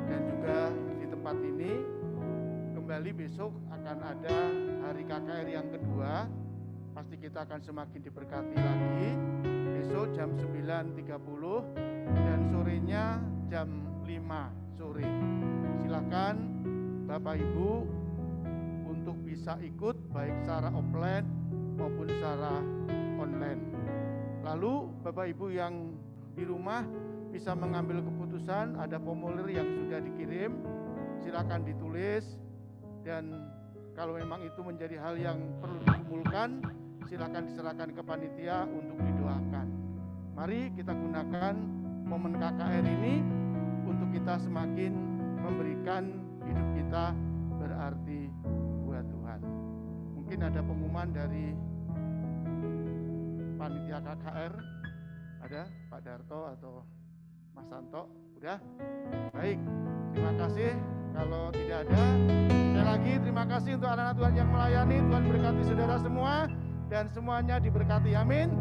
dan juga di tempat ini, kembali besok akan ada hari KKR yang kedua. Pasti kita akan semakin diberkati lagi. Besok jam 9.30 dan sorenya jam 5 sore. Silakan Bapak Ibu untuk bisa ikut baik secara offline maupun secara online. Lalu Bapak Ibu yang di rumah bisa mengambil keputusan, ada formulir yang sudah dikirim, silakan ditulis, dan kalau memang itu menjadi hal yang perlu dikumpulkan, silakan diserahkan ke panitia untuk didoakan. Mari kita gunakan momen KKR ini untuk kita semakin memberikan hidup kita berarti buat Tuhan. Mungkin ada pengumuman dari panitia KKR, ada Pak Darto atau Mas Santo, udah? Baik, terima kasih. Kalau tidak ada, sekali lagi terima kasih untuk anak-anak Tuhan yang melayani. Tuhan berkati saudara semua dan semuanya diberkati, amin.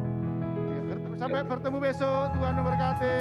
Sampai bertemu besok, Tuhan memberkati.